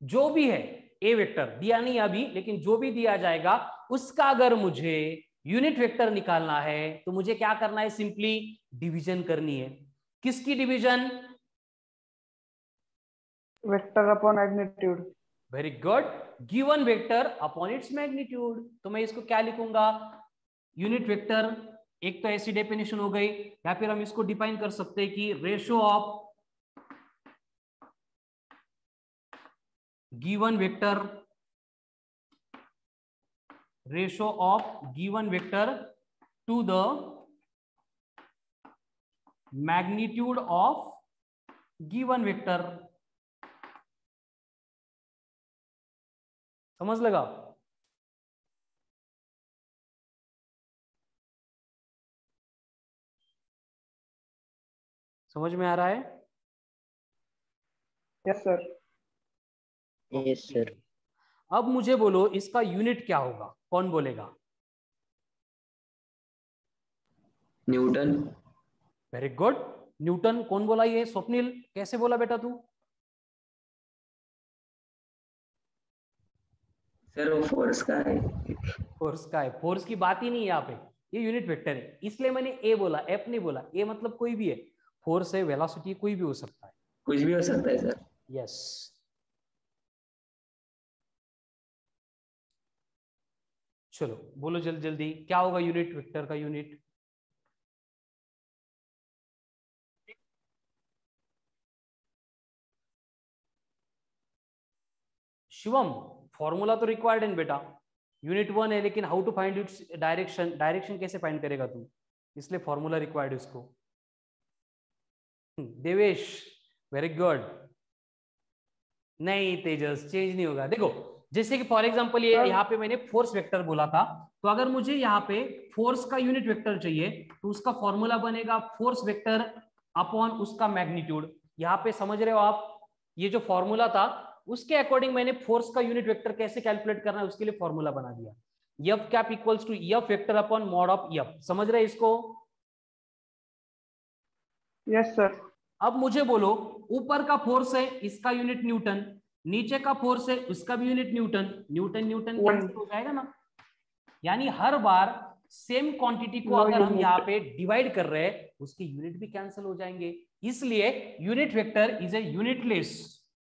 जो भी है, ए वेक्टर दिया नहीं अभी, लेकिन जो भी दिया जाएगा उसका अगर मुझे यूनिट वेक्टर निकालना है तो मुझे क्या करना है, सिंपली डिवीजन करनी है। किसकी division, vector upon magnitude. Very good, given vector upon its magnitude. तो मैं इसको क्या लिखूंगा, यूनिट वेक्टर, एक तो ऐसी डेफिनेशन हो गई, या फिर हम इसको डिफाइन कर सकते हैं कि ratio of given vector, ratio of given vector to the magnitude of given vector. समझ लगा? समझ में आ रहा है? Yes sir. Yes sir. अब मुझे बोलो इसका यूनिट क्या होगा, कौन बोलेगा? न्यूटन। Very good, Newton. कौन बोला ये, स्वप्निल कैसे बोला बेटा तू? सर वो फोर्स का है। फोर्स का है, फोर्स की बात ही नहीं है यहाँ पे, ये यूनिट वेक्टर है, इसलिए मैंने ए बोला, एफ नहीं बोला। ए मतलब कोई भी है, फोर्स है, वेलोसिटी कोई भी हो सकता है। कुछ भी हो सकता है सर। यस, चलो बोलो जल्दी जल्दी, क्या होगा यूनिट वेक्टर का यूनिट? शिवम, फॉर्मूला तो रिक्वायर्ड है बेटा, यूनिट 1 है, लेकिन how to find its direction, direction कैसे फाइंड करेगा तू, इसलिए फॉर्मूला रिक्वायर्ड है उसको। Devesh very good. नहीं तेजस, चेंज नहीं होगा। देखो जैसे कि फॉर एग्जांपल ये यहाँ पे मैंने फोर्स वेक्टर बोला था, तो अगर मुझे यहाँ पे फोर्स का यूनिट वेक्टर चाहिए तो उसका फॉर्मूला बनेगा फोर्स वेक्टर अपॉन उसका मैग्नीट्यूड। यहाँ पे समझ रहे हो आप, ये जो फॉर्मूला था उसके अकॉर्डिंग मैंने फोर्स का यूनिट वेक्टर कैसे कैलकुलेट करना है उसके लिए फॉर्मूला बना दिया। F cap equals to F vector upon mod of F. समझ रहे इसको? Yes sir. अब मुझे बोलो, ऊपर का फोर्स है इसका यूनिट न्यूटन, नीचे का फोर्स है उसका भी unit Newton, Newton Newton cancel हो जाएगा ना। यानी हर बार सेम क्वांटिटी को नो अगर हम यहाँ यूनिट। पे डिवाइड कर रहे हैं उसके यूनिट भी कैंसिल हो जाएंगे। इसलिए unit vector is a unitless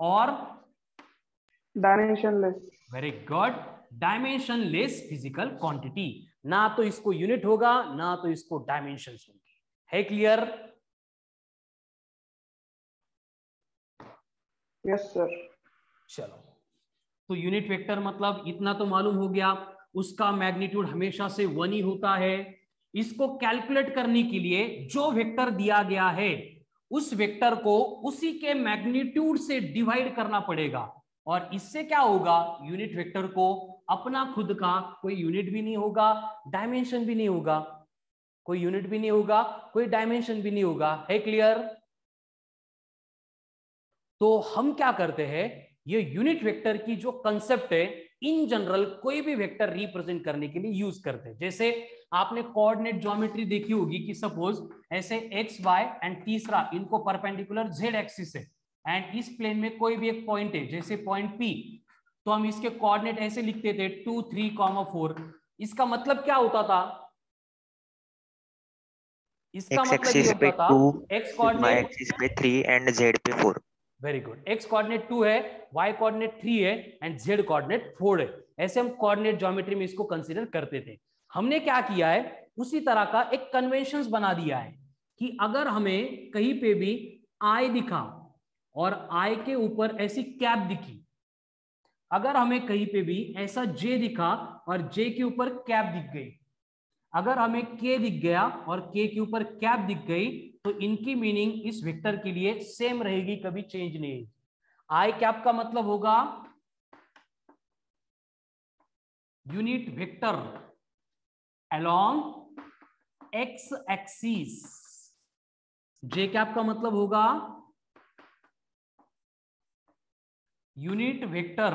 और dimensionless. Very good, dimensionless physical quantity. ना तो इसको यूनिट होगा ना तो इसको डायमेंशंस होंगे। है क्लियर? Yes sir. चलो, तो यूनिट वेक्टर मतलब इतना तो मालूम हो गया, उसका मैग्नीट्यूड हमेशा से 1 ही होता है। इसको कैलकुलेट करने के लिए जो वेक्टर दिया गया है उस वेक्टर को उसी के मैग्नीट्यूड से डिवाइड करना पड़ेगा, और इससे क्या होगा, यूनिट वेक्टर को अपना खुद का कोई यूनिट भी नहीं होगा, डायमेंशन भी नहीं होगा, कोई यूनिट भी नहीं होगा, कोई डायमेंशन भी नहीं होगा। है क्लियर? तो हम क्या करते हैं, ये यूनिट वेक्टर की जो कंसेप्ट है इन जनरल कोई भी वेक्टर रिप्रेजेंट करने के लिए यूज करते हैं। जैसे आपने कोऑर्डिनेट ज्योमेट्री देखी होगी कि सपोज ऐसे एक्स वाई एंड तीसरा इनको परपेंडिकुलर जेड एक्सिस है, एंड इस प्लेन में कोई भी एक पॉइंट है जैसे पॉइंट पी, तो हम इसके कोऑर्डिनेट ऐसे लिखते थे 2 3, 4। इसका मतलब क्या होता था, इसका एक्स मतलब ये एक्सिस पे होता था 2, एक्स वाई कोऑर्डिनेट, एक्सिस पे 3 एंड जेड पे 4। वेरी गुड, एक्स कोऑर्डिनेट 2 है, वाई कोऑर्डिनेट 3 है एंड जेड कोऑर्डिनेट 4 है। ऐसे हम कोऑर्डिनेट ज्योमेट्री में इसको कंसीडर करते थे। हमने क्या किया है, उसी तरह का एक कन्वेंशंस बना दिया है कि अगर हमें कहीं पे भी आई दिखा और आई के ऊपर ऐसी कैप दिखी, अगर हमें कहीं पे भी ऐसा जे दिखा और जे के ऊपर कैप दिख गई, अगर हमें के दिख गया और के के ऊपर कैप दिख गई, तो इनकी मीनिंग इस वेक्टर के लिए सेम रहेगी, कभी चेंज नहीं है। आई कैप का मतलब होगा unit vector along x axis, j cap का मतलब होगा unit vector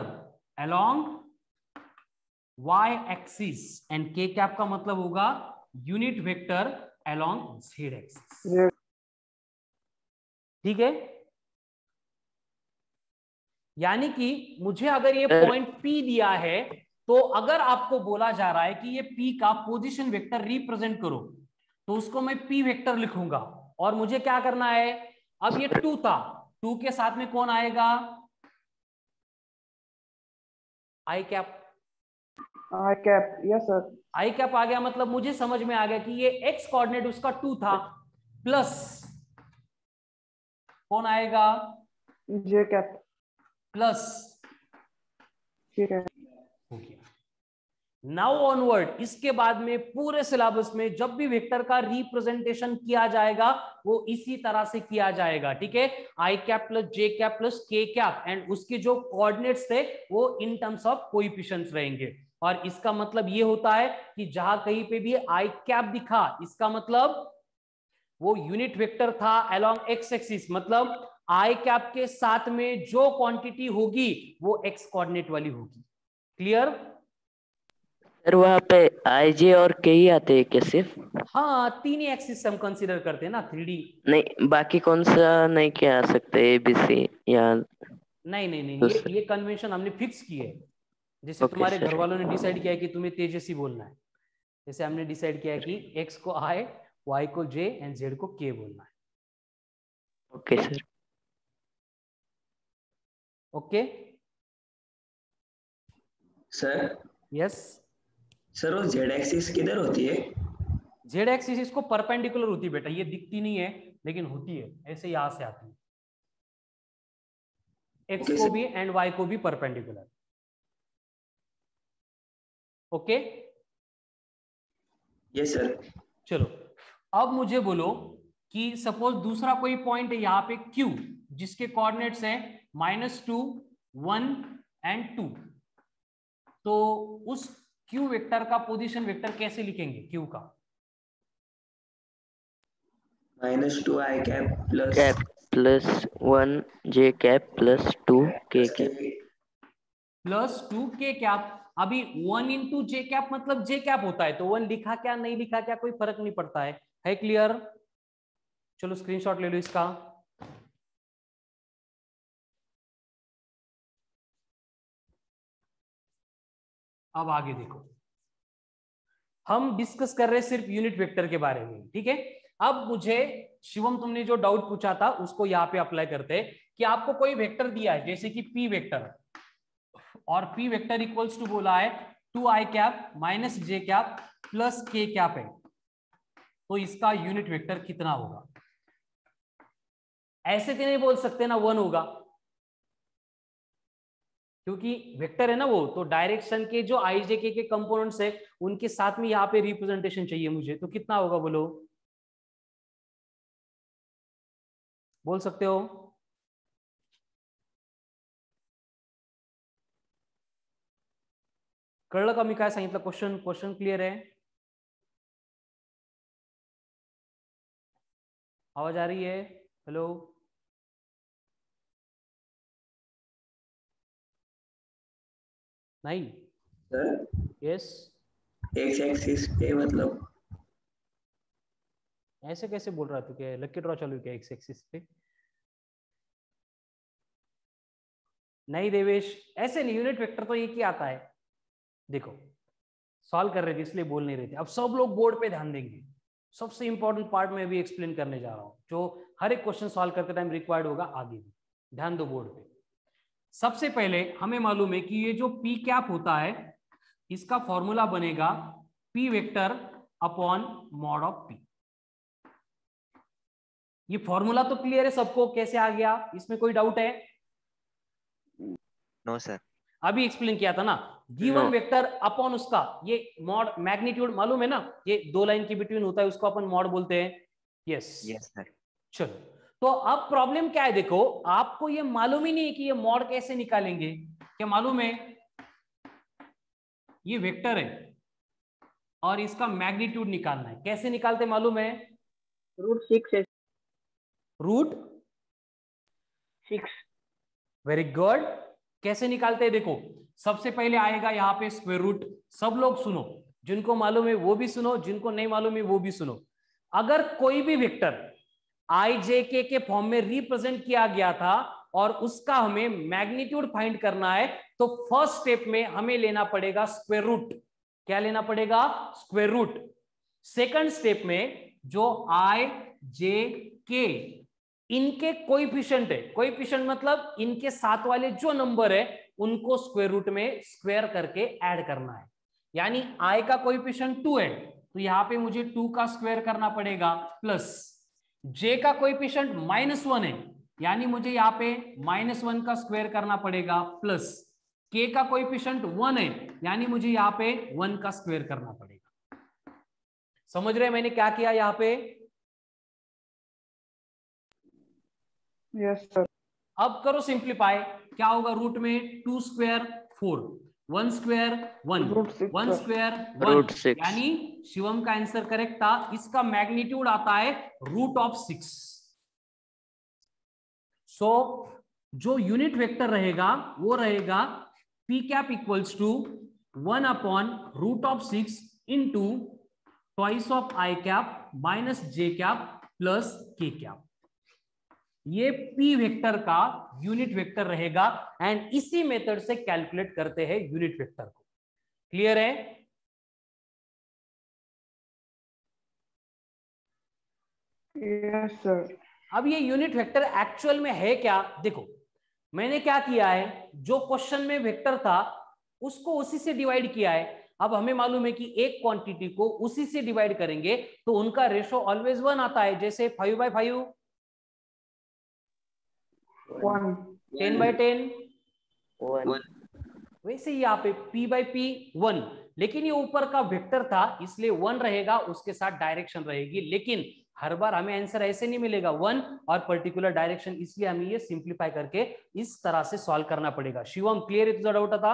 along y axis, and k cap का मतलब होगा unit vector along z axis. ठीक है? यानी कि मुझे अगर ये पॉइंट P दिया है, तो अगर आपको बोला जा रहा है कि ये P का पोजीशन वेक्टर रिप्रेजेंट करो, तो उसको मैं P वेक्टर लिखूंगा। और मुझे क्या करना है, अब ये 2 था, 2 के साथ में कौन आएगा, आई कैप। आई कैप, यस सर। आई कैप आ गया, मतलब मुझे समझ में आ गया कि ये एक्स कोऑर्डिनेट उसका 2 था, प्लस कौन आएगा, जे कैप। प्लस, ठीक है। हो गया। नाउ ऑनवर्ड, इसके बाद में पूरे सिलेबस में जब भी वेक्टर का रिप्रेजेंटेशन किया जाएगा वो इसी तरह से किया जाएगा। ठीक है, आई cap plus J cap plus K cap, and उसके जो कोऑर्डिनेट्स थे वो इन टर्म्स ऑफ कोएफिशिएंट्स रहेंगे। और इसका मतलब ये होता है कि जहां कहीं पे भी आई कैप दिखा, इसका मतलब वो यूनिट वेक्टर था अलोंग एक्स एक्सिस, मतलब आई कैप के साथ में जो क्वांटिटी होगी वो एक्स कोऑर्डिनेट वाली होगी। क्लियर? सर वहाँ पे आई जे और के ही आते हैं क्या सिर्फ? हाँ, 3 ही एक्सिस हम कंसीडर करते हैं ना, 3D। नहीं, बाकी कौन सा नहीं क्या आ सकते, ABC या? नहीं नहीं नहीं, दूसरे? ये कन्वेंशन हमने फिक्स की है। जैसे ओके तुम्हारे घर सर। वालों ने डिसाइड किया है कि तुम्हें तेजस्वी बोलना है, जैसे हमने डिसाइड किया है कि एक्स को आई, वाई को जे एंड जेड को के बोलना है। Okay sir. Okay? Sir yes. Sir वो जेड एक्सिस किधर होती है? जेड एक्सिस इसको परपेंडिकुलर होती है बेटा, ये दिखती नहीं है लेकिन होती है, ऐसे यहां से आती है, एक्स ओके को सर। भी एंड वाई को भी परपेंडिकुलर। ओके? Yes sir. चलो, अब मुझे बोलो कि सपोज दूसरा कोई पॉइंट है यहाँ पे Q, जिसके कोऑर्डिनेट्स हैं -2, 1 एंड 2, तो उस Q वेक्टर का पोजीशन वेक्टर कैसे लिखेंगे? Q का -2 i cap plus cap plus 1 J cap plus 2 के कैप +2 k कैप। अभी 1 इंटू जे कैप मतलब जे कैप होता है, तो 1 लिखा क्या नहीं लिखा क्या कोई फर्क नहीं पड़ता है क्लियर? चलो स्क्रीनशॉट ले लो इसका। अब आगे देखो, हम डिस्कस कर रहे हैं सिर्फ यूनिट वेक्टर के बारे में, ठीक है। अब मुझे शिवम तुमने जो डाउट पूछा था उसको यहाँ पे अप्लाई करते हैं कि आपको कोई वेक्टर दिया है जैसे कि पी वेक्टर, और पी वेक्टर इक्वल्स टू बोला है 2i cap minus J cap plus K cap है, तो इसका यूनिट वेक्टर कितना होगा? ऐसे तो नहीं बोल सकते ना 1 होगा, क्योंकि वेक्टर है ना वो, तो डायरेक्शन के जो आई जे के कंपोनेंट्स है उनके साथ में यहाँ पे रिप्रेजेंटेशन चाहिए मुझे, तो कितना होगा बोलो, बोल सकते हो? कळलं का मी काय सांगितलं? क्वेश्चन क्लियर है? आवाज आ रही है? हेलो, नहीं? Sir yes. एक्स एक्सिस पे मतलब ऐसे कैसे बोल रहा तू? क्या लकी ड्रॉ चालू क्या एक्स एक्सिस पे? नहीं देवेश, ऐसे नहीं, यूनिट वेक्टर तो एक ही आता है। देखो सॉल्व कर रहे थे इसलिए बोल नहीं रहे थे, अब सब लोग बोर्ड पे ध्यान देंगे। सबसे इंपॉर्टेंट पार्ट में भी एक्सप्लेन करने जा रहा हूं, जो हर एक क्वेश्चन सॉल्व करते टाइम रिक्वायर्ड होगा आगे भी। ध्यान दो बोर्ड पे। सबसे पहले हमें मालूम है कि ये जो पी कैप होता है इसका फॉर्मूला बनेगा P vector upon mod of P. ये फॉर्मूला तो क्लियर है सबको, कैसे आ गया इसमें कोई डाउट है? No sir. अभी एक्सप्लेन किया था ना, गिवन No. वेक्टर अपॉन उसका ये मॉड मैग्नीट्यूड मालूम है ना, ये दो लाइन के बिटवीन होता है उसको अपन मॉड बोलते हैं। Yes yes sir. चलो, तो अब प्रॉब्लम क्या है? देखो आपको ये मालूम ही नहीं है कि ये मॉड कैसे निकालेंगे। क्या मालूम है? ये वेक्टर है और इसका मैग्नीट्यूड निकालना है। कैसे निकालते मालूम है? √6 है। √6। Very good. कैसे निकालते हैं? देखो सबसे पहले आएगा यहाँ पे स्क्वायर रूट। सब लोग सुनो, जिनको मालूम है वो भी सुनो, जिनको नहीं मालूम है वो भी सुनो। अगर कोई भी वेक्टर आई जे के फॉर्म में रिप्रेजेंट किया गया था और उसका हमें मैग्नीट्यूड फाइंड करना है, तो फर्स्ट स्टेप में हमें लेना पड़ेगा स्क्वायर रूट। क्या लेना पड़ेगा? Square root. सेकंड स्टेप में जो आई जे के इनके कोएफिशिएंट है, कोएफिशिएंट मतलब इनके साथ वाले जो नंबर है उनको स्क्वायर रूट में स्क्वायर करके ऐड करना है। यानी आई का कोएफिशिएंट 2 है तो यहां पे मुझे 2 का स्क्वायर करना पड़ेगा, प्लस जे का कोएफिशिएंट -1 है यानी मुझे यहाँ पे -1 का स्क्वायर करना पड़ेगा, प्लस के का कोएफिशिएंट 1 है यानी मुझे यहाँ पे 1 का स्क्वायर करना पड़ेगा। समझ रहे हैं मैंने क्या किया यहाँ पे? Yes sir. अब करो सिंप्लीफाई, क्या होगा? रूट में 2 स्क्वायर 4, 1 स्क्वायर 1, √6 1 सर। स्क्वायर 1, √6 यानी शिवम का आंसर करेक्ट था। इसका मैग्नीट्यूड आता है √6। सो जो यूनिट वेक्टर रहेगा वो रहेगा P cap equals to 1 upon √6 into twice of I cap minus J cap plus K cap. ये पी वेक्टर का यूनिट वेक्टर रहेगा एंड इसी मेथड से कैलकुलेट करते हैं यूनिट वेक्टर को। क्लियर है? Yes sir. अब ये यूनिट वेक्टर एक्चुअल में है क्या? देखो मैंने क्या किया है, जो क्वेश्चन में वेक्टर था उसको उसी से डिवाइड किया है। अब हमें मालूम है कि एक क्वांटिटी को उसी से डिवाइड करेंगे तो उनका रेशो ऑलवेज 1 आता है, जैसे 5/5, 1 10/10, 1 वैसे ही यहाँ पे p/p 1, लेकिन ये ऊपर का वेक्टर था इसलिए 1 रहेगा, उसके साथ डायरेक्शन रहेगी। लेकिन हर बार हमें आंसर ऐसे नहीं मिलेगा 1 और पर्टिकुलर डायरेक्शन, इसलिए हमें ये सिंप्लीफाई करके इस तरह से सॉल्व करना पड़ेगा. शिवम, क्लियर है तुझा डाउट था?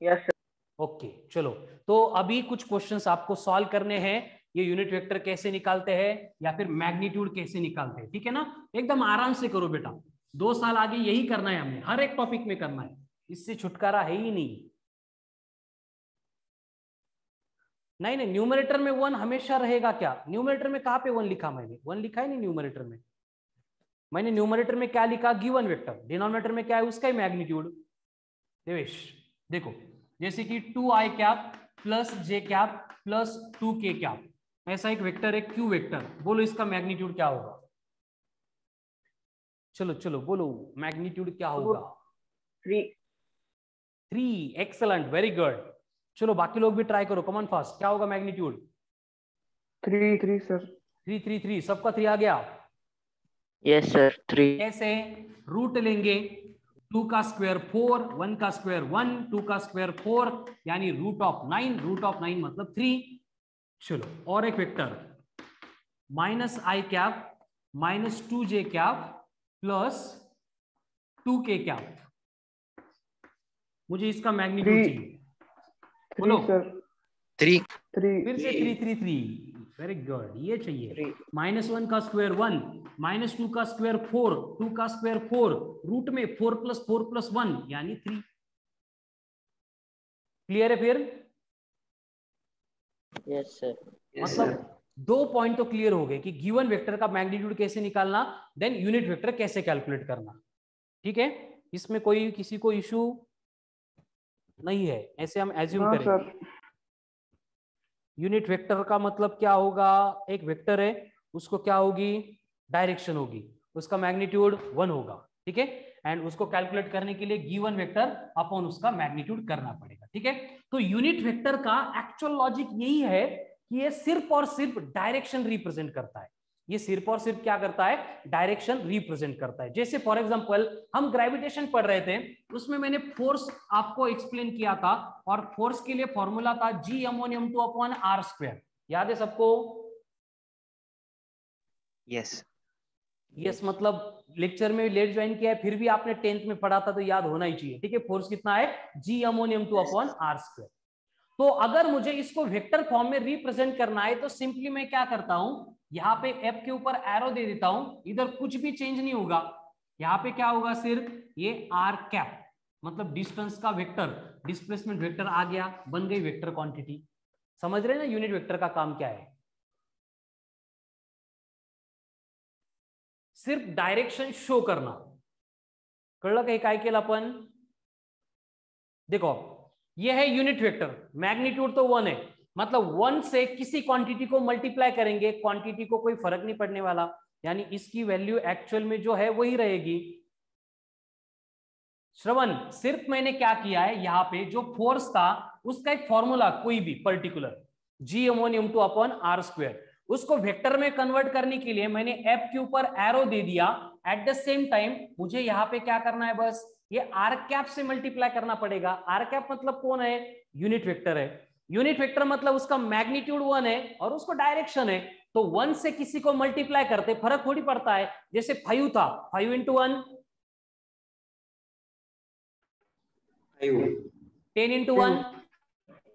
Yes sir. ओके चलो, तो अभी कुछ क्वेश्चंस आपको सॉल्व करने हैं. ये यूनिट वेक्टर कैसे निकालते हैं या फिर मैग्नीट्यूड कैसे निकालते हैं, ठीक है ना. एकदम आराम से करो बेटा, 2 साल आगे यही करना है हमने, हर एक टॉपिक में करना है, इससे छुटकारा है ही नहीं. नहीं नहीं, न्यूमरेटर में 1 हमेशा रहेगा क्या? न्यूमरेटर में कहां पे 1 लिखा? मैंने 1 लिखा ही नहीं न्यूमरेटर में. मैंने न्यूमरेटर में क्या लिखा? Given vector. डिनोमिनेटर में क्या है? उसका ही मैग्नीट्यूड. देवेश देखो, जैसे कि 2i कैप प्लस जे कैप प्लस 2k कैप, ऐसा एक वेक्टर है क्यू वेक्टर. बोलो इसका मैग्नीट्यूड क्या होगा? चलो चलो बोलो, मैग्नीट्यूड क्या होगा? 3. Excellent, very good. चलो बाकी लोग भी ट्राई करो, कमॉन फास्ट. क्या होगा मैग्नीट्यूड? 3 सर. 3 सबका 3 आ गया. Yes sir 3. कैसे? रूट लेंगे, 2 का स्क्वायर 4, 1 का स्क्वायर 1, 2 का स्क्वायर 4, यानी रूट ऑफ 9. रूट ऑफ 9 मतलब 3. चलो और एक vector minus i cap minus 2j cap plus 2k cap. मुझे इसका मैग्नीट्यूड चाहिए. बोलो. 3 सर. 3. 3. फिर से 3. वेरी गुड, ये चाहिए. -1 का स्क्वायर 1, -2 का स्क्वायर 4, 2 का स्क्वायर 4, रूट में 4 + 4 + 1 यानी 3. क्लियर है? फिर यस सर. मतलब 2 पॉइंट तो क्लियर हो गए कि गिवन वेक्टर का मैग्नीट्यूड कैसे निकालना, देन यूनिट वेक्टर कैसे कैलकुलेट करना. ठीक है, इसमें कोई किसी को इशू नहीं है, ऐसे हम एज्यूम हाँ करेंगे. सर. यूनिट वेक्टर का मतलब क्या होगा? एक वेक्टर है, उसको क्या होगी? डायरेक्शन होगी, उसका मैग्नीट्यूड 1 होगा. ठीक है, एंड उसको कैलकुलेट करने के लिए गिवन वेक्टर अपॉन उसका मैग्नीट्यूड करना पड़ेगा. ठीक है, तो यूनिट वेक्टर का एक्चुअल लॉजिक यही है कि ये सिर्फ और सिर्फ डायरेक्शन रिप्रेजेंट करता है. ये सिर्फ और सिर्फ क्या करता है? डायरेक्शन रिप्रेजेंट करता है. जैसे फॉर एग्जांपल हम ग्रेविटेशन पढ़ रहे थे, उसमें मैंने फोर्स आपको एक्सप्लेन किया था, और फोर्स के लिए फॉर्मूला था G(m1m2) अपॉन r². याद है सबको? यस. यस मतलब लेक्चर में लेट ज्वाइन किया है, फिर भी आपने 10th में पढ़ा था तो याद होना ही चाहिए. ठीक है, फोर्स कितना है? G(m1m2) upon r². तो अगर मुझे इसको वेक्टर फॉर्म में रिप्रेजेंट करना है तो सिंपली मैं क्या करता हूं, यहाँ पे F के ऊपर एरो दे देता हूं. इधर कुछ भी चेंज नहीं होगा, यहाँ पे क्या होगा? सिर्फ ये r कैप मतलब डिस्टेंस का वेक्टर, डिस्प्लेसमेंट वेक्टर आ गया, बन गई वेक्टर क्वांटिटी. समझ रहे हैं ना यूनिट वेक्टर का काम क्या है? सिर्फ डायरेक्शन शो करना. कळलं काही काय केलं आपण? देखो ये है यूनिट वेक्टर, मैग्नीट्यूड तो 1 है, मतलब 1 से किसी क्वांटिटी को मल्टीप्लाई करेंगे, क्वांटिटी को कोई फर्क नहीं पड़ने वाला, यानी इसकी वैल्यू एक्चुअल में जो है वही रहेगी. श्रवण, सिर्फ मैंने क्या किया है, यहाँ पे जो फोर्स था उसका एक फॉर्मूला कोई भी पर्टिकुलर G(m1m2) अपॉन r², उसको वेक्टर में कन्वर्ट करने के लिए मैंने F के ऊपर एरो दे दिया. एट द सेम टाइम मुझे यहाँ पे क्या करना है? बस ये r कैप से मल्टीप्लाई करना पड़ेगा. r कैप मतलब कौन है? यूनिट वेक्टर है. यूनिट वेक्टर मतलब उसका मैग्नीट्यूड 1 है और उसको डायरेक्शन है. तो 1 से किसी को मल्टीप्लाई करते फर्क थोड़ी पड़ता है. जैसे 5 था, 5 × 1, 10 × 1,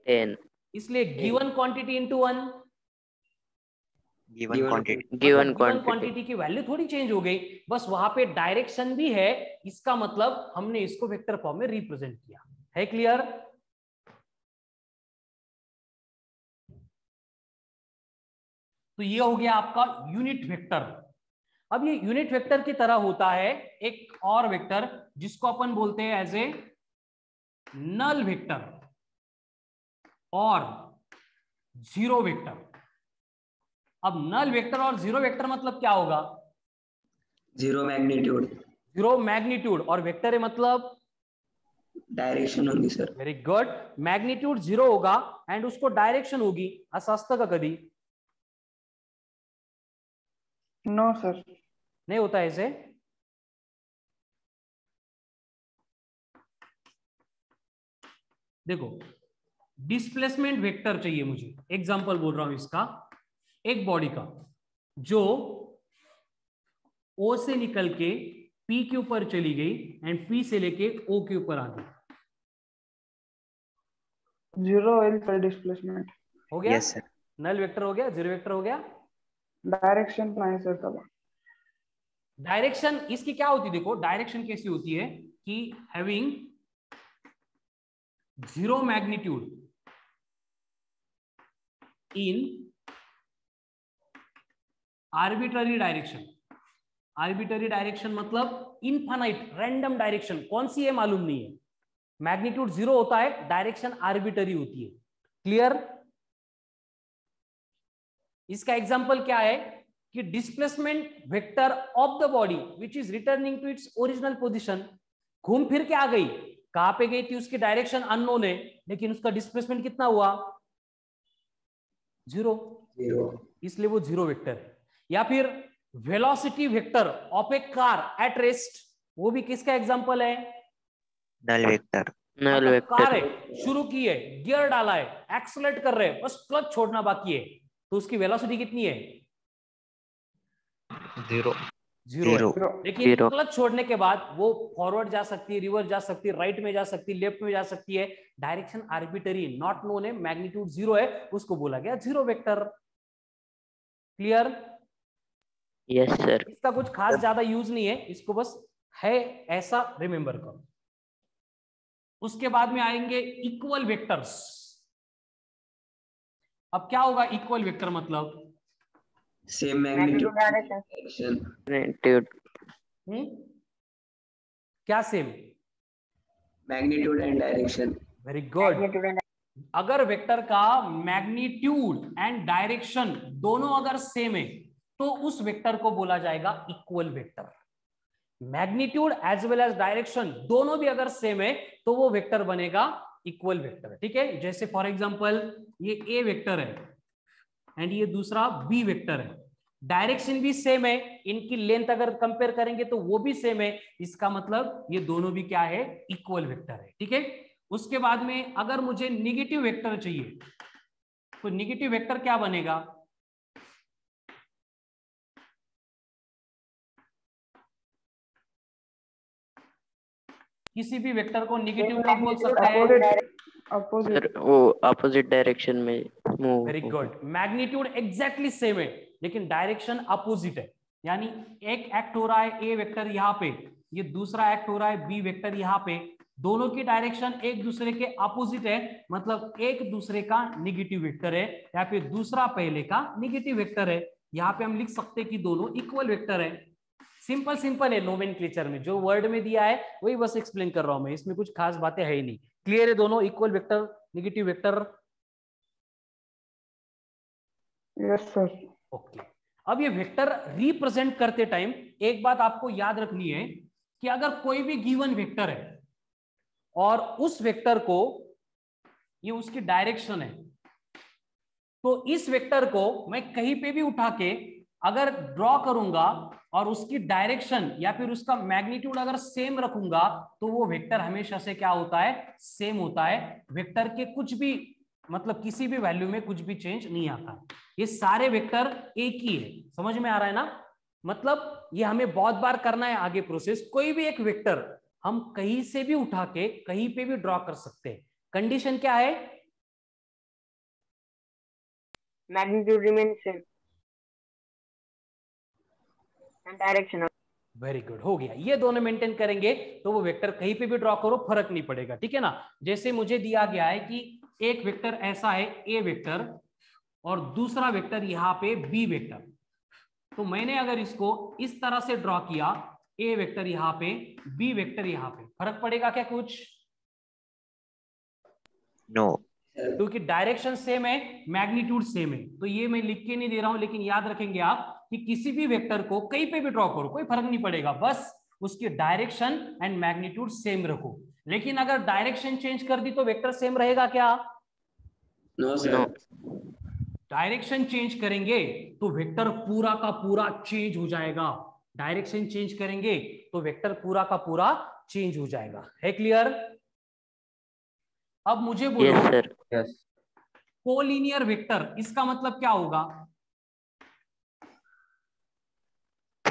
10. इसलिए given quantity into 1. Given quantity. Given quantity की वैल्यू थोड़ी चेंज हो गई, बस वहां पे डायरेक्शन भी है, इसका मतलब हमने इसको वेक्टर फॉर्म में रिप्रेजेंट किया है. क्लियर? तो ये हो गया आपका यूनिट वेक्टर. अब ये यूनिट वेक्टर की तरह होता है एक और वेक्टर जिसको अपन बोलते हैं एज ए नल वेक्टर और जीरो वेक्टर. अब नल वेक्टर और जीरो वेक्टर मतलब क्या होगा? Zero magnitude. जीरो मैग्नीट्यूड और वेक्टर है मतलब डायरेक्शन होगी सर. Very good. मैग्नीट्यूड 0 होगा एंड उसको डायरेक्शन होगी. असं असतं का कधी? No sir. नहीं होता ऐसे. देखो डिस्प्लेसमेंट वेक्टर चाहिए मुझे, एग्जांपल बोल रहा हूं इसका. एक बॉडी का जो ओ से निकल के पी के ऊपर चली गई एंड पी से लेके ओ के ऊपर आ गई, जीरो ऑयल पर डिस्प्लेसमेंट हो गया? Yes, sir. नल वेक्टर हो गया, जीरो वेक्टर हो गया। डायरेक्शन नहीं सर तब डायरेक्शन इसकी क्या होती है, देखो डायरेक्शन कैसी होती है कि हैविंग जीरो मैग्नीट्यूड इन आर्बिट्ररी डायरेक्शन। आर्बिट्ररी डायरेक्शन मतलब इनफाइनाइट रैंडम डायरेक्शन, कौन सी है मालूम नहीं है। मैग्नीट्यूड जीरो होता है, डायरेक्शन आर्बिट्ररी होती है। क्लियर? इसका एग्जांपल क्या है कि displacement vector of the body which is returning to its original position, घूम फिर के आ गई, कहां पे गई थी उसकी डायरेक्शन अननोन है, लेकिन उसका डिस्प्लेसमेंट कितना हुआ? जीरो, इसलिए वो जीरो वेक्टर है। या फिर velocity vector of A car at rest, वो भी किसका एग्जांपल है? Null vector. नल मतलब कार वेक्टर है, शुरू की है, गियर डाला है, एक्सलेट कर रहे हैं, बस क्लच छोड़ना बाकी है, तो उसकी वेलोसिटी कितनी है? जीरो जीरो है। लेकिन Zero. क्लच छोड़ने के बाद वो फॉरवर्ड जा सकती है, रिवर्स जा सकती है, राइट में जा सकती है, लेफ्ट में जा सकती है। डायरेक्शन आर्बिट्ररी नॉट नोन है, मैग्नीट्यूड जीरो है, उसको बोला गया zero vector. Clear? Yes sir. इसका कुछ खास ज्यादा यूज नहीं है, इसको बस है ऐसा रिमेंबर करो। उसके बाद में आएंगे इक्वल वेक्टर्स। अब क्या होगा इक्वल वेक्टर मतलब? Same magnitude direction. मैग्नीट्यूड क्या same? Magnitude and direction. Very good. अगर वेक्टर का मैग्नीट्यूड एंड डायरेक्शन दोनों अगर सेम है तो उस वेक्टर को बोला जाएगा equal vector. Magnitude as well as direction दोनों भी अगर सेम है तो वो वेक्टर बनेगा इक्वल वेक्टर। ठीक है, जैसे फॉर एग्जांपल ये ए वेक्टर है एंड ये दूसरा बी वेक्टर है, डायरेक्शन भी सेम है, इनकी लेंथ अगर कंपेयर करेंगे तो वो भी सेम है, इसका मतलब ये दोनों भी क्या है? इक्वल वेक्टर है। ठीक है, उसके बाद में अगर मुझे निगेटिव वेक्टर चाहिए तो निगेटिव वेक्टर क्या बनेगा? किसी भी वेक्टर को निगेटिव कब बोल सकते हैं? अपोजिट सर वो अपोजिट डायरेक्शन में move. Very good. Magnitude exactly same है लेकिन डायरेक्शन अपोजिट है, यानी एक एक्ट हो रहा है ए वेक्टर यहाँ पे, ये दूसरा एक्ट हो रहा है बी वेक्टर यहाँ पे, दोनों की डायरेक्शन एक दूसरे के अपोजिट है, मतलब एक दूसरे का निगेटिव वेक्टर है, या फिर दूसरा पहले का निगेटिव वेक्टर है। यहाँ पे हम लिख सकते हैं कि दोनों इक्वल वेक्टर है। सिंपल सिंपल है, नोमेनक्लेचर में जो वर्ड में दिया है वही बस एक्सप्लेन कर रहा हूं मैं, इसमें कुछ खास बातें है ही नहीं। क्लियर है? दोनों equal vector, negative vector. Yes sir. Okay, अब ये वेक्टर रिप्रेजेंट करते टाइम एक बात आपको याद रखनी है कि अगर कोई भी गिवन वेक्टर है और उस वेक्टर को, ये उसकी डायरेक्शन है, तो इस वेक्टर को मैं कहीं पे भी उठा के अगर ड्रॉ करूंगा और उसकी डायरेक्शन या फिर उसका मैग्नीट्यूड अगर सेम रखूंगा तो वो वेक्टर हमेशा से क्या होता है? सेम होता है। वेक्टर के कुछ भी मतलब किसी भी वैल्यू में कुछ भी चेंज नहीं आता, ये सारे वेक्टर एक ही है। समझ में आ रहा है ना? मतलब ये हमें बहुत बार करना है आगे प्रोसेस। कोई भी एक वेक्टर हम कहीं से भी उठा के कहीं पे भी ड्रॉ कर सकते हैं। कंडीशन क्या है? magnitude remains same and direction. Very good, हो गया। ये दोनों मेंटेन करेंगे तो वो वेक्टर कहीं पे भी ड्रॉ करो फर्क नहीं पड़ेगा। ठीक है ना? जैसे मुझे दिया गया है कि एक वेक्टर ऐसा है ए वेक्टर और दूसरा वेक्टर यहाँ पे बी वेक्टर, तो मैंने अगर इसको इस तरह से ड्रॉ किया, ए वेक्टर यहाँ पे बी वेक्टर यहाँ पे, फर्क पड़ेगा क्या कुछ? No. क्योंकि डायरेक्शन सेम है, मैग्नीट्यूड सेम है, तो ये मैं लिख के नहीं दे रहा हूं, लेकिन याद रखेंगे आप कि किसी भी वेक्टर को कहीं पे भी ड्रॉ करो कोई फर्क नहीं पड़ेगा, बस उसकी डायरेक्शन एंड मैग्नीट्यूड सेम रखो। लेकिन अगर डायरेक्शन चेंज कर दी तो वेक्टर सेम रहेगा क्या? No, sir. डायरेक्शन चेंज करेंगे तो वेक्टर पूरा का पूरा चेंज हो जाएगा। डायरेक्शन चेंज करेंगे तो वेक्टर पूरा का पूरा चेंज हो जाएगा। है क्लियर? अब मुझे बोलो yes sir. Yes collinear vector, इसका मतलब क्या होगा?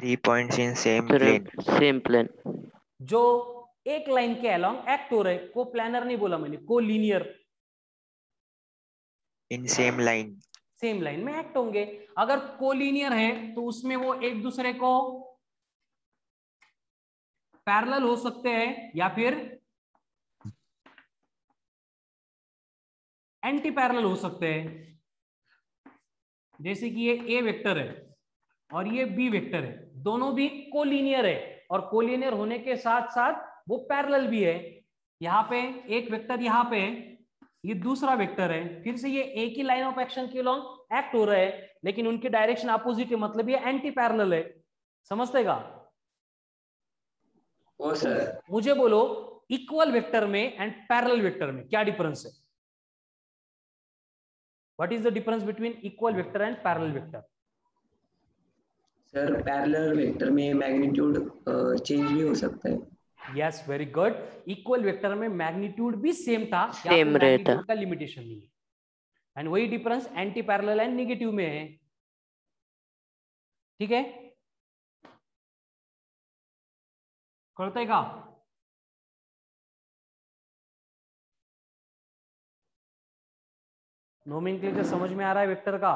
3 points in same plane. Same plane. जो एक लाइन के अलोंग एक्ट हो रहे, को प्लानर नहीं बोला मैंने, को linear, In same line. Same line में एक्ट होंगे। अगर कोलिनियर है तो उसमें वो एक दूसरे को पैरेलल हो सकते हैं या फिर एंटी पैरेलल हो सकते हैं। जैसे कि ये ए वेक्टर है और ये बी वेक्टर है, दोनों भी कोलिनियर है और कोलिनियर होने के साथ साथ वो पैरेलल भी है। यहाँ पे एक वेक्टर यहाँ पे है, ये दूसरा वेक्टर है, फिर से ये एक ही लाइन ऑफ एक्शन के लॉन्ग एक्ट हो रहे हैं लेकिन उनकी डायरेक्शन अपोजिट है, मतलब ये एंटी पैरेलल है। समझतेगा? ओ सर। मुझे बोलो इक्वल वेक्टर में एंड पैरेलल वेक्टर में क्या डिफरेंस है? What is the difference between equal vector and parallel vector? Sir parallel vector में मैग्नीट्यूड चेंज भी हो सकता है। Yes, very good. Equal vector में मैग्नीट्यूड भी सेम था, सेम रहता, का लिमिटेशन नहीं है। एंड वही difference anti parallel and negative में है। ठीक है, करते का? नोमेनक्लेचर समझ में आ रहा है वेक्टर का?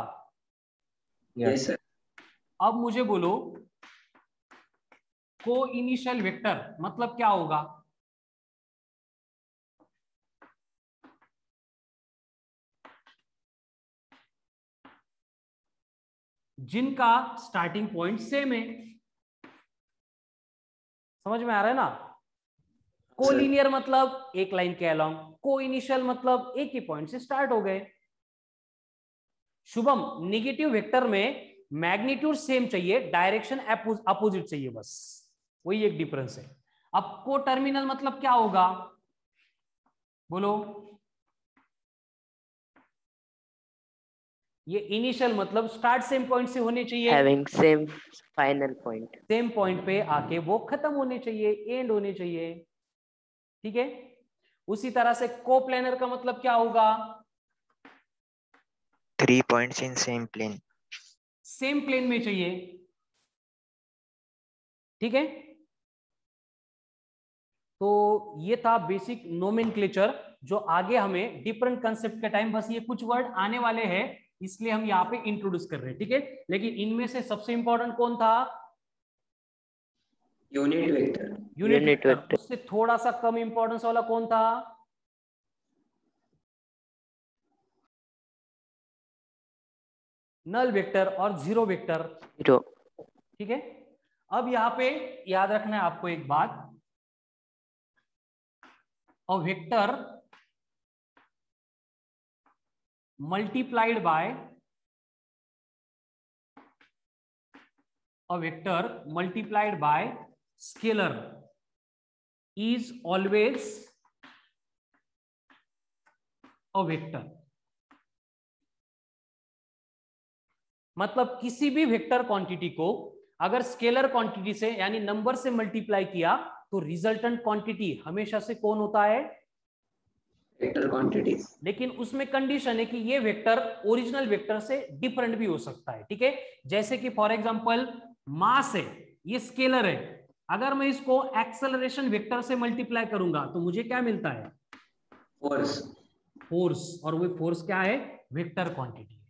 Yes sir. अब मुझे बोलो को इनिशियल वेक्टर मतलब क्या होगा? जिनका स्टार्टिंग पॉइंट सेम है। समझ में आ रहा है ना? कोलिनियर मतलब एक लाइन के अलोंग, को इनिशियल मतलब एक ही पॉइंट से स्टार्ट हो गए। शुभम, नेगेटिव वेक्टर में मैग्नीट्यूड सेम चाहिए, डायरेक्शन अपोजिट चाहिए, बस वही एक डिफरेंस है। अब को टर्मिनल मतलब क्या होगा बोलो? ये इनिशियल मतलब स्टार्ट सेम पॉइंट से होने चाहिए, having same final point. Same point पे आके वो खत्म होने चाहिए, एंड होने चाहिए। ठीक है, उसी तरह से कोप्लेनर का मतलब क्या होगा? 3 points in same plane. Same plane में चाहिए। ठीक है, तो ये था बेसिक नोमेनक्लेचर, जो आगे हमें डिफरेंट कंसेप्ट के टाइम, बस ये कुछ वर्ड आने वाले हैं इसलिए हम यहाँ पे इंट्रोड्यूस कर रहे हैं। ठीक है, लेकिन इनमें से सबसे इंपॉर्टेंट कौन था? Unit vector. Unit Unit vector. vector. उससे थोड़ा सा कम इंपॉर्टेंस वाला कौन था? नल वेक्टर और जीरो वेक्टर। 0. ठीक है, अब यहाँ पे याद रखना है आपको एक बात, a vector multiplied by scalar is always a vector। मतलब किसी भी वेक्टर क्वांटिटी को अगर स्केलर क्वांटिटी से यानी नंबर से मल्टीप्लाई किया तो रिजल्टेंट क्वांटिटी हमेशा से कौन होता है? Vector quantities. लेकिन उसमें कंडीशन है कि ये वेक्टर ओरिजिनल वेक्टर से डिफरेंट भी हो सकता है। ठीक है, जैसे कि फॉर एग्जांपल मास है, ये स्केलर है, अगर मैं इसको एक्सेलरेशन वेक्टर से मल्टीप्लाई करूंगा तो मुझे क्या मिलता है? फोर्स। फोर्स, और वो फोर्स क्या है? Vector quantity.